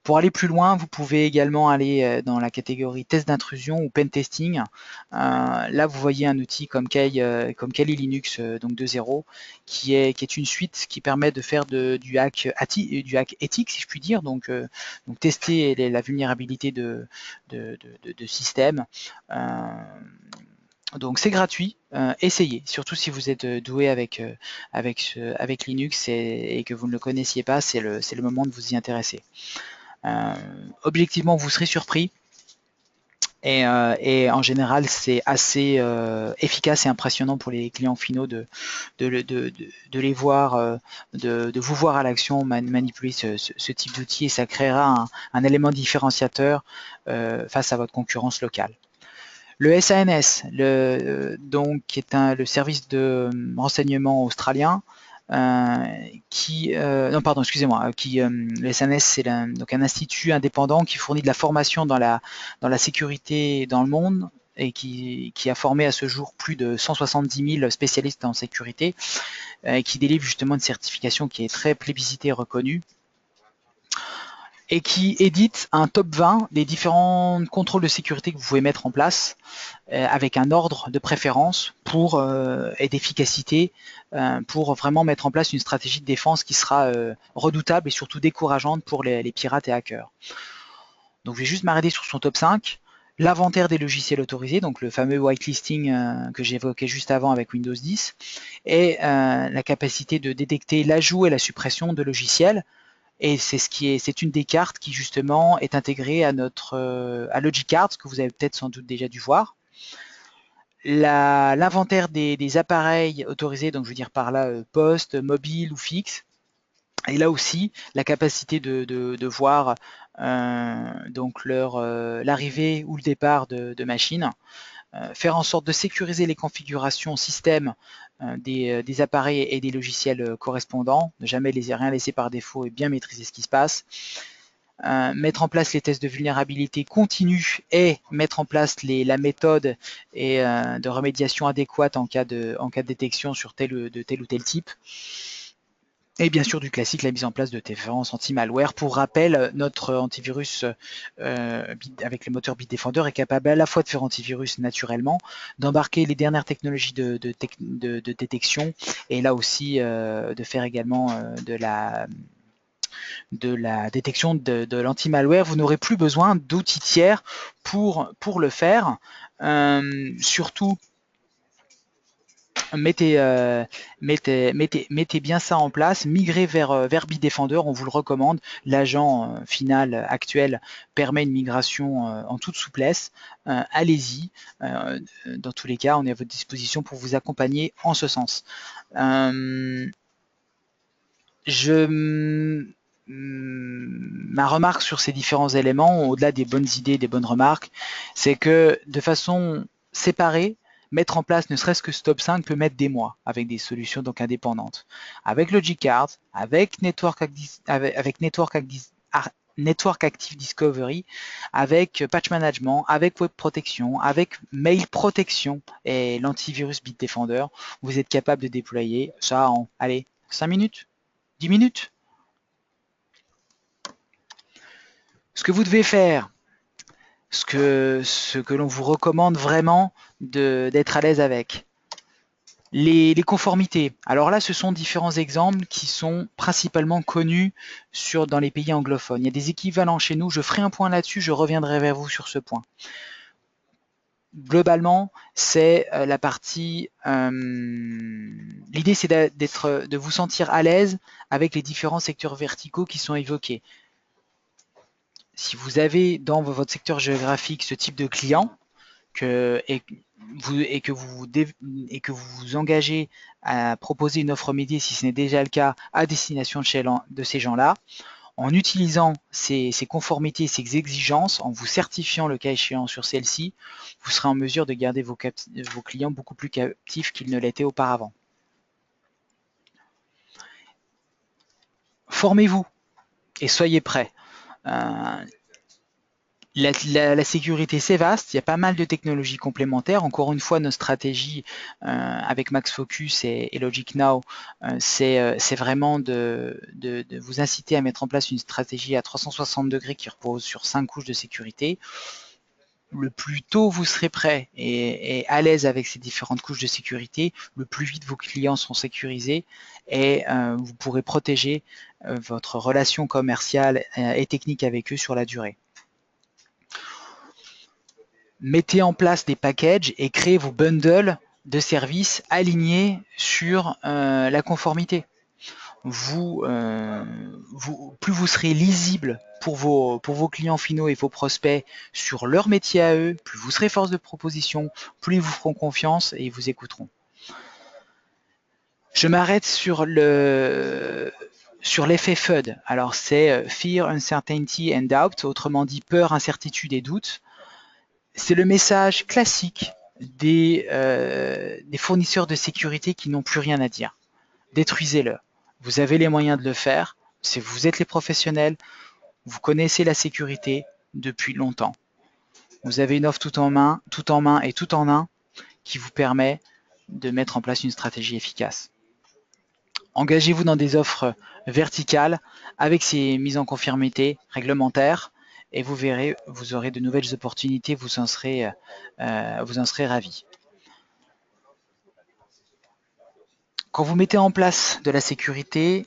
Pour aller plus loin, vous pouvez également aller dans la catégorie test d'intrusion ou pen testing. Là, vous voyez un outil comme Kali Linux donc 2.0, qui est une suite qui permet de faire du hack éthique, si je puis dire, donc tester la vulnérabilité de systèmes. Donc c'est gratuit, essayez, surtout si vous êtes doué avec Linux et que vous ne le connaissiez pas, c'est le moment de vous y intéresser. Objectivement, vous serez surpris, et en général, c'est assez efficace et impressionnant pour les clients finaux de les voir, de vous voir à l'action manipuler ce type d'outil, et ça créera un élément différenciateur face à votre concurrence locale. Le SANS, qui est le service de renseignement australien, le SNS, c'est donc un institut indépendant qui fournit de la formation dans la sécurité dans le monde, et qui a formé à ce jour plus de 170 000 spécialistes en sécurité, et qui délivre justement une certification qui est très plébiscitée et reconnue, et qui édite un top 20 des différents contrôles de sécurité que vous pouvez mettre en place, avec un ordre de préférence et d'efficacité, pour vraiment mettre en place une stratégie de défense qui sera redoutable et surtout décourageante pour les pirates et hackers. Donc je vais juste m'arrêter sur son top 5. L'inventaire des logiciels autorisés, donc le fameux whitelisting que j'évoquais juste avant avec Windows 10, et la capacité de détecter l'ajout et la suppression de logiciels. Et c'est une des cartes qui justement est intégrée à Logicard, que vous avez peut-être sans doute déjà dû voir. L'inventaire des appareils autorisés, donc je veux dire par là poste, mobile ou fixe. Et là aussi, la capacité de voir donc l'arrivée ou le départ de machines. Faire en sorte de sécuriser les configurations système des appareils et des logiciels correspondants, ne jamais rien laisser par défaut et bien maîtriser ce qui se passe. Mettre en place les tests de vulnérabilité continue et mettre en place la méthode et de remédiation adéquate en cas de détection sur tel ou tel type. Et bien sûr du classique, la mise en place de défenses anti-malware. Pour rappel, notre antivirus avec le moteur Bitdefender est capable à la fois de faire antivirus naturellement, d'embarquer les dernières technologies de détection, et là aussi de faire également de la détection de l'anti-malware. Vous n'aurez plus besoin d'outils tiers pour le faire. Surtout, mettez bien ça en place, migrez vers Bitdefender, on vous le recommande. L'agent final actuel permet une migration en toute souplesse. Allez-y, dans tous les cas, on est à votre disposition pour vous accompagner en ce sens. Ma remarque sur ces différents éléments, au-delà des bonnes idées, des bonnes remarques, c'est que de façon séparée, mettre en place ne serait-ce que ce top 5 peut mettre des mois avec des solutions donc indépendantes. Avec Logicard, avec Network Active Discovery, avec Patch Management, avec Web Protection, avec Mail Protection et l'antivirus Bitdefender, vous êtes capable de déployer ça en, allez, 5 minutes. 10 minutes. Ce que vous devez faire, ce que l'on vous recommande vraiment d'être à l'aise avec. Les conformités. Alors là, ce sont différents exemples qui sont principalement connus dans les pays anglophones. Il y a des équivalents chez nous. Je ferai un point là-dessus. Je reviendrai vers vous sur ce point. Globalement, c'est la partie. L'idée, c'est de vous sentir à l'aise avec les différents secteurs verticaux qui sont évoqués. Si vous avez dans votre secteur géographique ce type de client, et que vous vous engagez à proposer une offre métier, si ce n'est déjà le cas, à destination de ces gens-là, en utilisant ces conformités, ces exigences, en vous certifiant le cas échéant sur celles-ci, vous serez en mesure de garder vos clients beaucoup plus captifs qu'ils ne l'étaient auparavant. Formez-vous et soyez prêts. La sécurité, c'est vaste, il y a pas mal de technologies complémentaires. Encore une fois, notre stratégie avec Max Focus et Logic Now, c'est vraiment de vous inciter à mettre en place une stratégie à 360 degrés qui repose sur 5 couches de sécurité. Le plus tôt vous serez prêt et à l'aise avec ces différentes couches de sécurité, le plus vite vos clients seront sécurisés et vous pourrez protéger votre relation commerciale et technique avec eux sur la durée. Mettez en place des packages et créez vos bundles de services alignés sur la conformité. Plus vous serez lisible pour vos clients finaux et vos prospects sur leur métier à eux, plus vous serez force de proposition, plus ils vous feront confiance et ils vous écouteront. Je m'arrête sur l'effet FUD. Alors c'est Fear, Uncertainty and Doubt, autrement dit peur, incertitude et doute. C'est le message classique des fournisseurs de sécurité qui n'ont plus rien à dire. Détruisez-le. Vous avez les moyens de le faire. Vous êtes les professionnels. Vous connaissez la sécurité depuis longtemps. Vous avez une offre tout en main et tout en un qui vous permet de mettre en place une stratégie efficace. Engagez-vous dans des offres verticales avec ces mises en conformité réglementaires et vous verrez, vous aurez de nouvelles opportunités, vous en serez ravis. Quand vous mettez en place de la sécurité,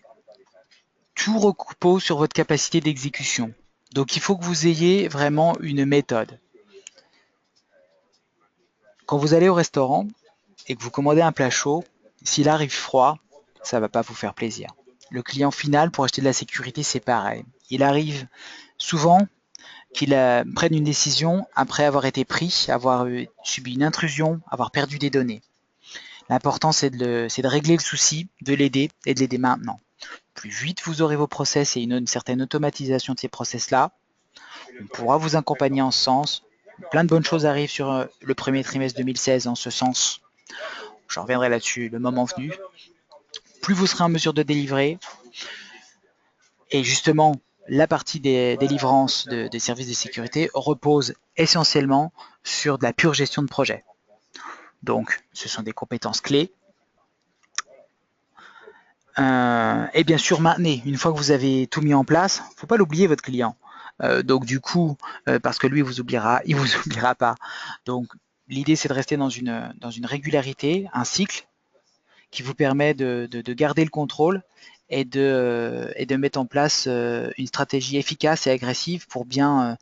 tout repose sur votre capacité d'exécution. Donc il faut que vous ayez vraiment une méthode. Quand vous allez au restaurant et que vous commandez un plat chaud, s'il arrive froid, ça ne va pas vous faire plaisir. Le client final, pour acheter de la sécurité, c'est pareil. Il arrive souvent qu'il prenne une décision après avoir été pris, avoir subi une intrusion, avoir perdu des données. L'important, c'est de régler le souci, de l'aider et de l'aider maintenant. Plus vite vous aurez vos process et une certaine automatisation de ces process-là, on pourra vous accompagner en ce sens. Plein de bonnes choses arrivent sur le premier trimestre 2016 en ce sens. Je reviendrai là-dessus le moment venu. Plus vous serez en mesure de délivrer, et justement, la partie des délivrances des services de sécurité repose essentiellement sur de la pure gestion de projet. Donc, ce sont des compétences clés. Et bien sûr, maintenez. Une fois que vous avez tout mis en place, il ne faut pas l'oublier, votre client. Donc, du coup, parce que lui, il vous oubliera pas. Donc, l'idée, c'est de rester dans une régularité, un cycle qui vous permet de garder le contrôle et de mettre en place une stratégie efficace et agressive pour bien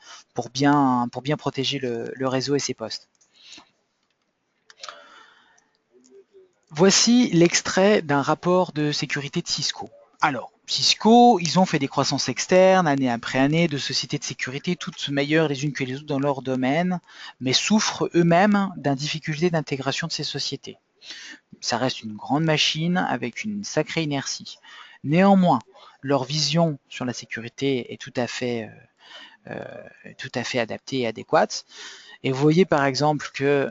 protéger le réseau et ses postes. Voici l'extrait d'un rapport de sécurité de Cisco. Alors, Cisco, ils ont fait des croissances externes année après année de sociétés de sécurité, toutes meilleures les unes que les autres dans leur domaine, mais souffrent eux-mêmes d'une difficulté d'intégration de ces sociétés. Ça reste une grande machine avec une sacrée inertie. Néanmoins, leur vision sur la sécurité est tout à fait adaptée et adéquate. Et vous voyez par exemple que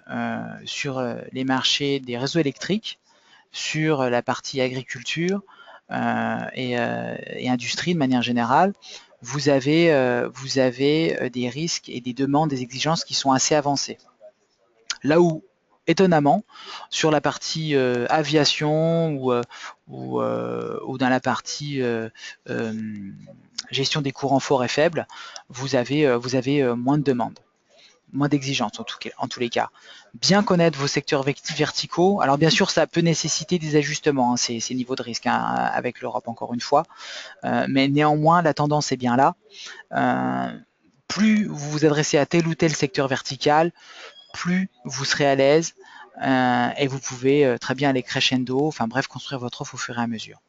sur les marchés des réseaux électriques, sur la partie agriculture et industrie de manière générale, vous avez des risques et des demandes, des exigences qui sont assez avancées. Là où étonnamment, sur la partie aviation ou dans la partie gestion des courants forts et faibles, vous avez moins de demandes, moins d'exigences en tous les cas. Bien connaître vos secteurs verticaux. Alors bien sûr, ça peut nécessiter des ajustements, hein, ces niveaux de risque, hein, avec l'Europe encore une fois. Mais néanmoins, la tendance est bien là. Plus vous vous adressez à tel ou tel secteur vertical, plus vous serez à l'aise et vous pouvez très bien aller crescendo, enfin bref, construire votre offre au fur et à mesure.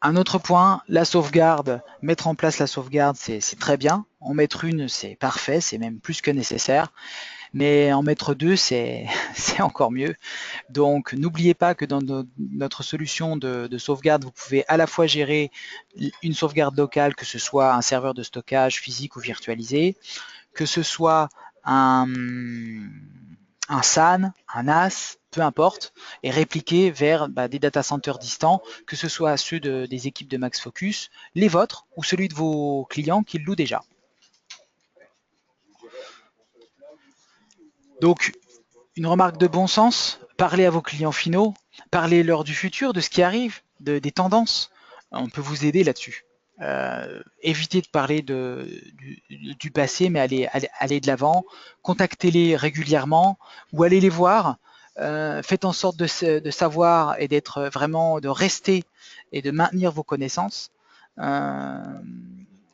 Un autre point, la sauvegarde. Mettre en place la sauvegarde, c'est très bien. En mettre une, c'est parfait, c'est même plus que nécessaire. Mais en mettre deux, c'est encore mieux. Donc, n'oubliez pas que dans notre solution de sauvegarde, vous pouvez à la fois gérer une sauvegarde locale, que ce soit un serveur de stockage physique ou virtualisé, que ce soit un SAN, un NAS, peu importe, et répliqué vers des data centers distants, que ce soit ceux des équipes de Max Focus, les vôtres ou celui de vos clients qui le louent déjà. Donc, une remarque de bon sens, parlez à vos clients finaux, parlez-leur du futur, de ce qui arrive, des tendances. On peut vous aider là-dessus. Évitez de parler du passé, mais allez de l'avant. Contactez-les régulièrement ou allez les voir. Faites en sorte de savoir et d'être vraiment, de rester et de maintenir vos connaissances.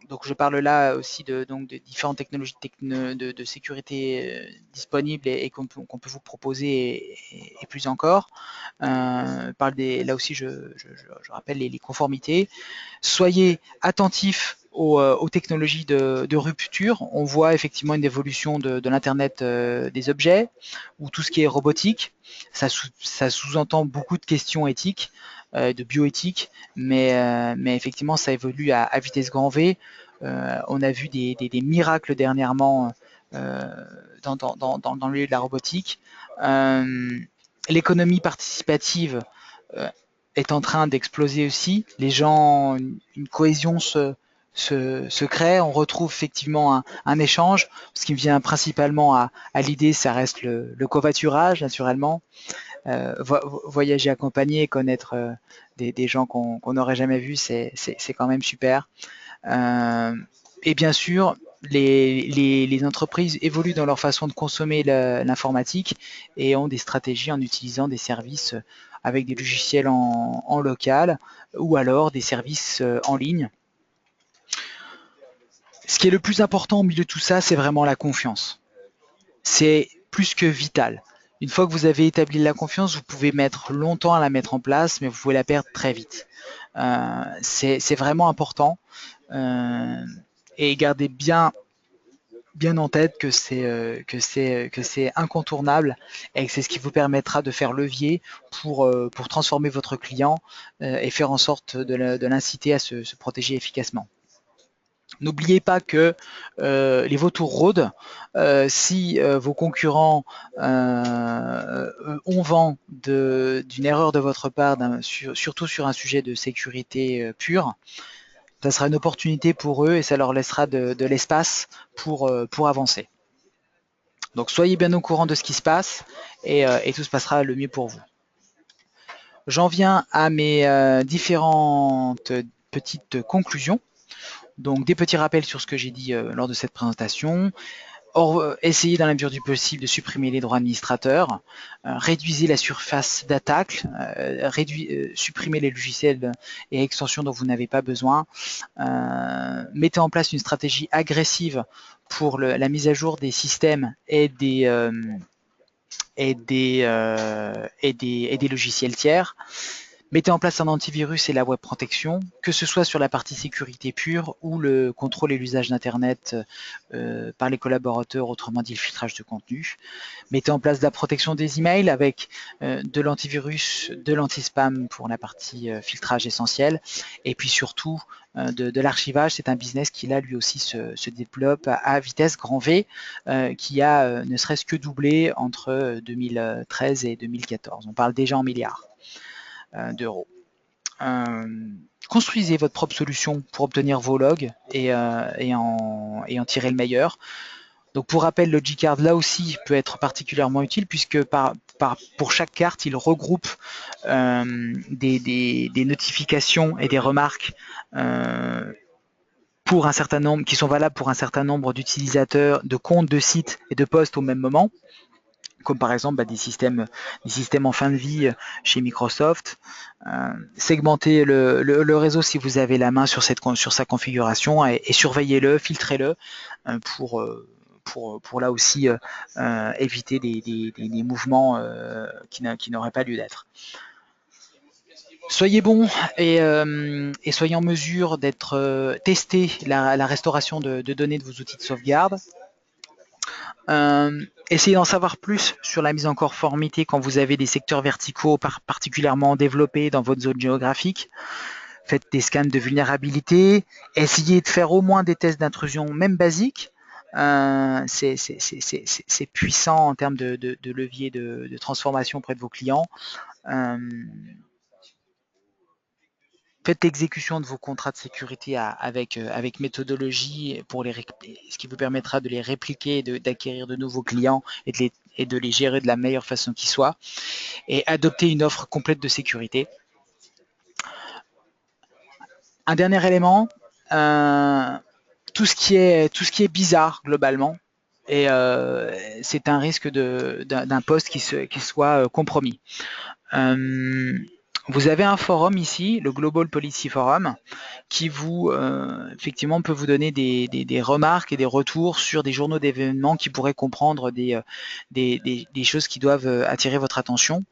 Donc je parle là aussi de différentes technologies de sécurité disponibles et qu'on peut vous proposer et plus encore. Là aussi, je rappelle les conformités. Soyez attentifs aux technologies de rupture. On voit effectivement une évolution de l'Internet des objets ou tout ce qui est robotique. Ça sous-entend beaucoup de questions éthiques, de bioéthique, mais effectivement, ça évolue à vitesse grand V. On a vu des miracles dernièrement dans le milieu de la robotique. L'économie participative est en train d'exploser aussi. Les gens, une cohésion se crée. On retrouve effectivement un échange. Ce qui me vient principalement à l'idée, ça reste le covoiturage, naturellement. Voyager accompagné, connaître des gens qu'on n'aurait jamais vus, c'est quand même super. Et bien sûr, les entreprises évoluent dans leur façon de consommer l'informatique et ont des stratégies en utilisant des services avec des logiciels en local ou alors des services en ligne. Ce qui est le plus important au milieu de tout ça, c'est vraiment la confiance. C'est plus que vital. Une fois que vous avez établi la confiance, vous pouvez mettre longtemps à la mettre en place, mais vous pouvez la perdre très vite. C'est vraiment important. Et gardez bien en tête que c'est incontournable et que c'est ce qui vous permettra de faire levier pour transformer votre client et faire en sorte de l'inciter à se protéger efficacement. N'oubliez pas que les vautours rôdent. Si vos concurrents ont vent d'une erreur de votre part, surtout sur un sujet de sécurité pure, ça sera une opportunité pour eux et ça leur laissera de l'espace pour avancer. Donc soyez bien au courant de ce qui se passe et tout se passera le mieux pour vous. J'en viens à mes différentes petites conclusions. Donc des petits rappels sur ce que j'ai dit lors de cette présentation. Essayez dans la mesure du possible de supprimer les droits administrateurs, réduisez la surface d'attaque, supprimez les logiciels et extensions dont vous n'avez pas besoin, mettez en place une stratégie agressive pour la mise à jour des systèmes et des logiciels tiers. Mettez en place un antivirus et la web protection, que ce soit sur la partie sécurité pure ou le contrôle et l'usage d'Internet par les collaborateurs, autrement dit le filtrage de contenu. Mettez en place de la protection des emails avec de l'antivirus, de l'anti-spam pour la partie filtrage essentiel. Et puis surtout, de l'archivage, c'est un business qui là lui aussi se développe à vitesse grand V, qui a ne serait-ce que doublé entre 2013 et 2014. On parle déjà en milliards d'euros. Construisez votre propre solution pour obtenir vos logs et en tirer le meilleur. Donc pour rappel, LogicCard là aussi peut être particulièrement utile puisque pour chaque carte, il regroupe des notifications et des remarques pour un certain nombre, qui sont valables pour un certain nombre d'utilisateurs, de comptes, de sites et de posts au même moment, comme par exemple des systèmes en fin de vie chez Microsoft. Segmentez le réseau si vous avez la main sur sa configuration et surveillez-le, filtrez-le pour là aussi éviter des mouvements qui n'auraient pas lieu d'être. Soyez bon et soyez en mesure d'être tester la restauration de données de vos outils de sauvegarde. Essayez d'en savoir plus sur la mise en conformité quand vous avez des secteurs verticaux particulièrement développés dans votre zone géographique. Faites des scans de vulnérabilité. Essayez de faire au moins des tests d'intrusion, même basiques. C'est puissant en termes de levier de transformation auprès de vos clients. Faites l'exécution de vos contrats de sécurité avec méthodologie ce qui vous permettra de les répliquer, d'acquérir de nouveaux clients et de les gérer de la meilleure façon qui soit. Et adopter une offre complète de sécurité. Un dernier élément, tout ce qui est bizarre globalement, et c'est un risque d'un poste qui soit compromis. Vous avez un forum ici, le Global Policy Forum, qui effectivement peut vous donner des remarques et des retours sur des journaux d'événements qui pourraient comprendre des choses qui doivent attirer votre attention.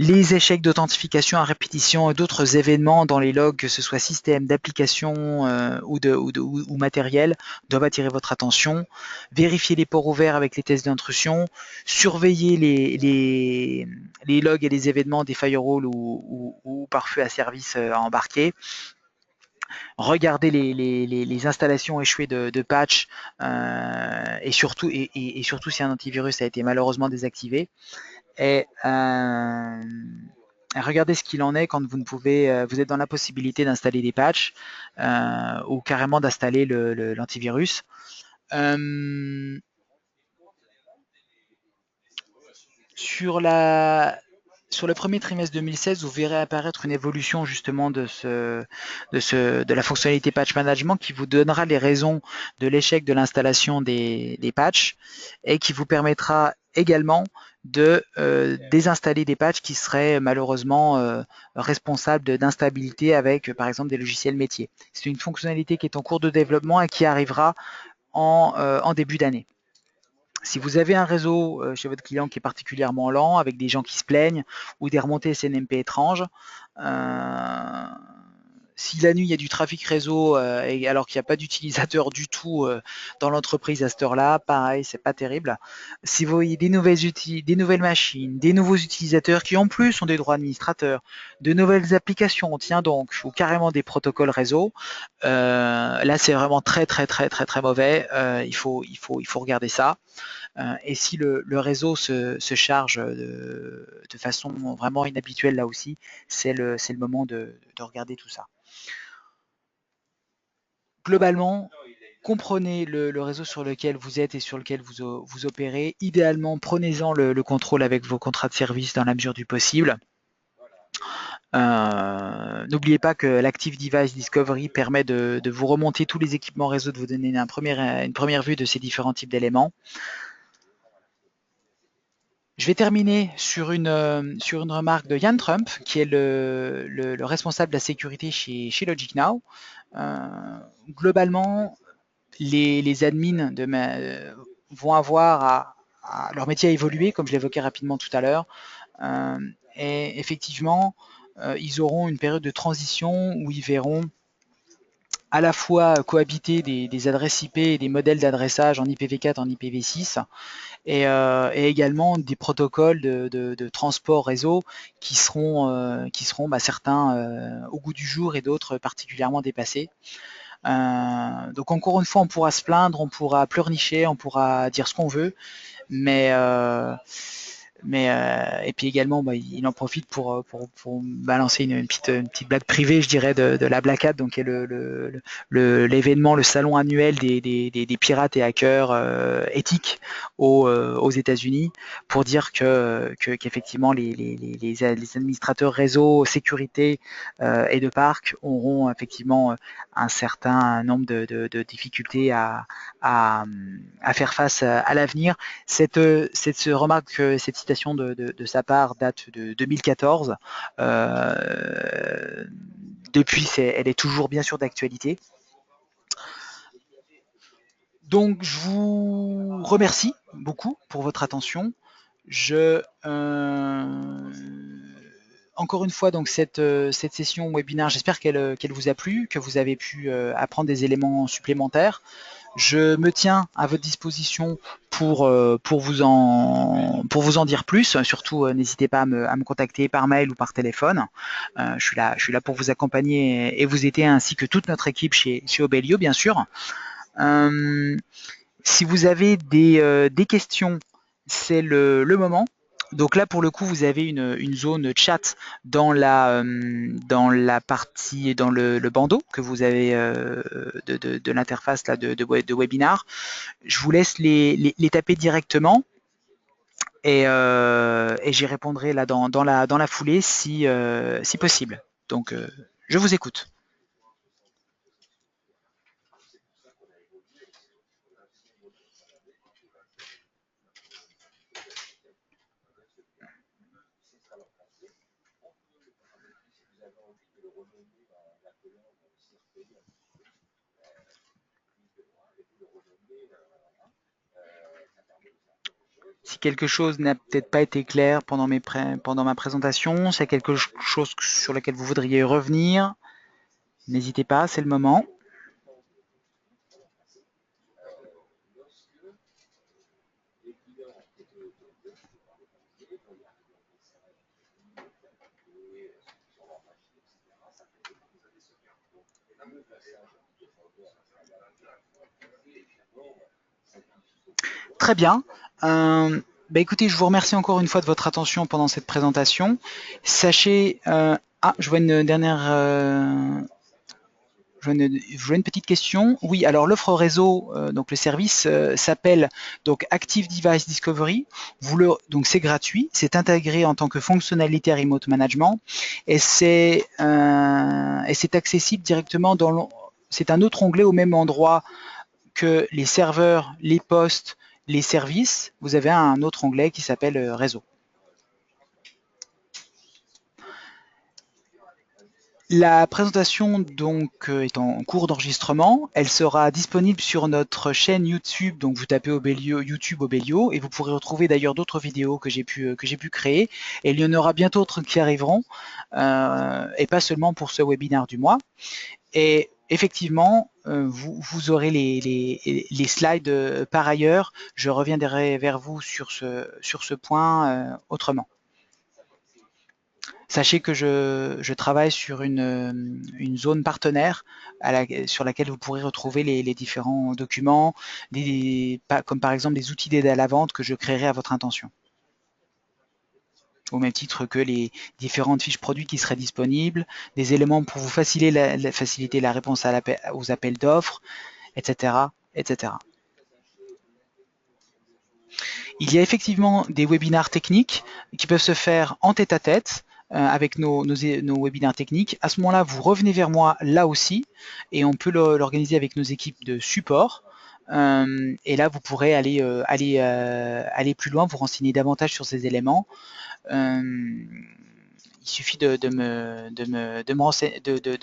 Les échecs d'authentification à répétition et d'autres événements dans les logs, que ce soit système, d'application ou matériel, doivent attirer votre attention. Vérifiez les ports ouverts avec les tests d'intrusion. Surveillez les logs et les événements des firewalls ou pare-feu à service embarqués. Regardez les installations échouées de patch et surtout si un antivirus a été malheureusement désactivé. Et regardez ce qu'il en est quand vous êtes dans la possibilité d'installer des patchs ou carrément d'installer l'antivirus. Sur le premier trimestre 2016, vous verrez apparaître une évolution justement de la fonctionnalité patch management qui vous donnera les raisons de l'échec de l'installation des patchs et qui vous permettra également de désinstaller des patchs qui seraient malheureusement responsables d'instabilité avec par exemple des logiciels métiers. C'est une fonctionnalité qui est en cours de développement et qui arrivera en début d'année. Si vous avez un réseau chez votre client qui est particulièrement lent, avec des gens qui se plaignent ou des remontées SNMP étranges, si la nuit il y a du trafic réseau alors qu'il n'y a pas d'utilisateur du tout dans l'entreprise à cette heure-là, pareil, c'est pas terrible. Si vous voyez des nouvelles machines, des nouveaux utilisateurs qui en plus ont des droits administrateurs, de nouvelles applications, tiens donc, ou carrément des protocoles réseau, là c'est vraiment très mauvais. Il faut regarder ça. Et si le réseau se charge de façon vraiment inhabituelle là aussi, c'est le moment de regarder tout ça. Globalement, comprenez le réseau sur lequel vous êtes et sur lequel vous opérez. Idéalement, prenez-en le contrôle avec vos contrats de service dans la mesure du possible. N'oubliez pas que l'Active Device Discovery permet de vous remonter tous les équipements réseau, de vous donner une première vue de ces différents types d'éléments. Je vais terminer sur une remarque de Jan Trump, qui est le responsable de la sécurité chez LogicNow. Globalement, les admins vont avoir leur métier à évoluer, comme je l'évoquais rapidement tout à l'heure. Et effectivement, ils auront une période de transition où ils verront à la fois cohabiter des adresses IP et des modèles d'adressage en IPv4, en IPv6, et également des protocoles de transport réseau qui seront certains au goût du jour et d'autres particulièrement dépassés. Donc encore une fois, on pourra se plaindre, on pourra pleurnicher, on pourra dire ce qu'on veut, mais et puis également, il en profite pour balancer une petite blague privée, je dirais, de la Black Hat, donc qui est l'événement, le salon annuel des pirates et hackers éthiques aux États-Unis, pour dire qu'effectivement les administrateurs réseau, sécurité et de parc auront effectivement un certain nombre de difficultés à faire face à l'avenir. Cette remarque, cette citation de sa part date de 2014. Depuis, elle est toujours bien sûr d'actualité. Donc, je vous remercie beaucoup pour votre attention. Encore une fois, donc cette session webinaire, j'espère qu'elle vous a plu, que vous avez pu apprendre des éléments supplémentaires. Je me tiens à votre disposition pour vous en dire plus. Surtout, n'hésitez pas à me contacter par mail ou par téléphone. Je suis là pour vous accompagner et vous aider, ainsi que toute notre équipe chez Obelio, bien sûr. Si vous avez des questions, c'est le moment. Donc là, pour le coup, vous avez une zone chat dans la partie, dans le bandeau que vous avez de l'interface là de webinar. Je vous laisse les taper directement et j'y répondrai là dans la foulée si possible. Donc, je vous écoute. Si quelque chose n'a peut-être pas été clair pendant ma présentation, s'il y a quelque chose sur lequel vous voudriez revenir, n'hésitez pas, c'est le moment. Très bien. Écoutez, je vous remercie encore une fois de votre attention pendant cette présentation. Sachez, je vois une dernière, je vois une petite question. Oui, alors l'offre réseau, donc le service s'appelle donc Active Device Discovery. Donc c'est gratuit, c'est intégré en tant que fonctionnalité Remote Management et c'est accessible directement c'est un autre onglet au même endroit que les serveurs, les postes, les services. Vous avez un autre onglet qui s'appelle Réseau. La présentation donc est en cours d'enregistrement. Elle sera disponible sur notre chaîne YouTube. Donc vous tapez Obelio, YouTube Obelio, et vous pourrez retrouver d'ailleurs d'autres vidéos que j'ai pu créer. Et il y en aura bien d'autres qui arriveront, et pas seulement pour ce webinaire du mois. Et effectivement, vous aurez les slides par ailleurs. Je reviendrai vers vous sur ce point autrement. Sachez que je travaille sur une zone partenaire sur laquelle vous pourrez retrouver les différents documents, comme par exemple des outils d'aide à la vente que je créerai à votre intention. Au même titre que les différentes fiches produits qui seraient disponibles, des éléments pour vous faciliter la réponse aux appels d'offres, etc., etc. Il y a effectivement des webinaires techniques qui peuvent se faire en tête-à-tête avec nos webinaires techniques. À ce moment-là, vous revenez vers moi là aussi et on peut l'organiser avec nos équipes de support. Et là, vous pourrez aller plus loin, vous renseigner davantage sur ces éléments. Il suffit de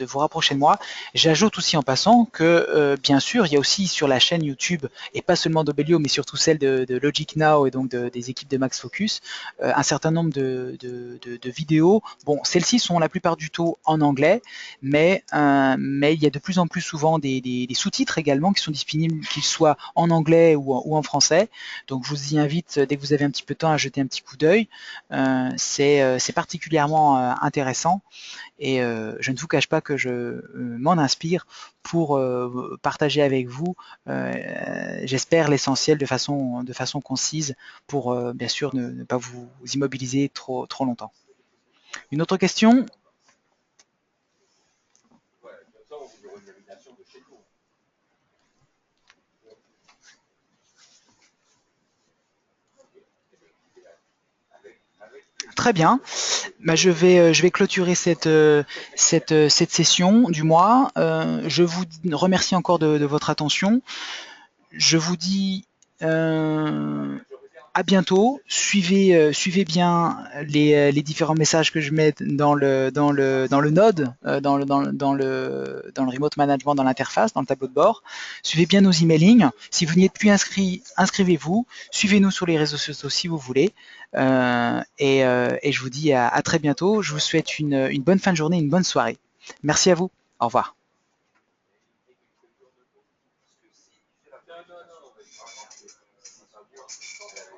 vous rapprocher de moi. J'ajoute aussi en passant que, bien sûr, il y a aussi sur la chaîne YouTube, et pas seulement d'Obelio, mais surtout celle de Logic Now et donc des équipes de Max Focus, un certain nombre de vidéos. Bon, celles-ci sont la plupart du temps en anglais, mais il y a de plus en plus souvent des sous-titres également qui sont disponibles, qu'ils soient en anglais ou en français. Donc, je vous y invite, dès que vous avez un petit peu de temps, à jeter un petit coup d'œil. C'est particulièrement vraiment intéressant. Et je ne vous cache pas que je m'en inspire pour partager avec vous, j'espère, l'essentiel de façon concise pour bien sûr ne pas vous immobiliser trop longtemps. Une autre question? Très bien. Bah, je vais clôturer cette session du mois. Je vous remercie encore de votre attention. Je vous dis à bientôt. Suivez bien les différents messages que je mets dans le node, dans le remote management, dans l'interface, dans le tableau de bord. Suivez bien nos emailing. Si vous n'y êtes plus inscrit, inscrivez-vous. Suivez-nous sur les réseaux sociaux si vous voulez. Et je vous dis à très bientôt. Je vous souhaite une bonne fin de journée, une bonne soirée. Merci à vous. Au revoir.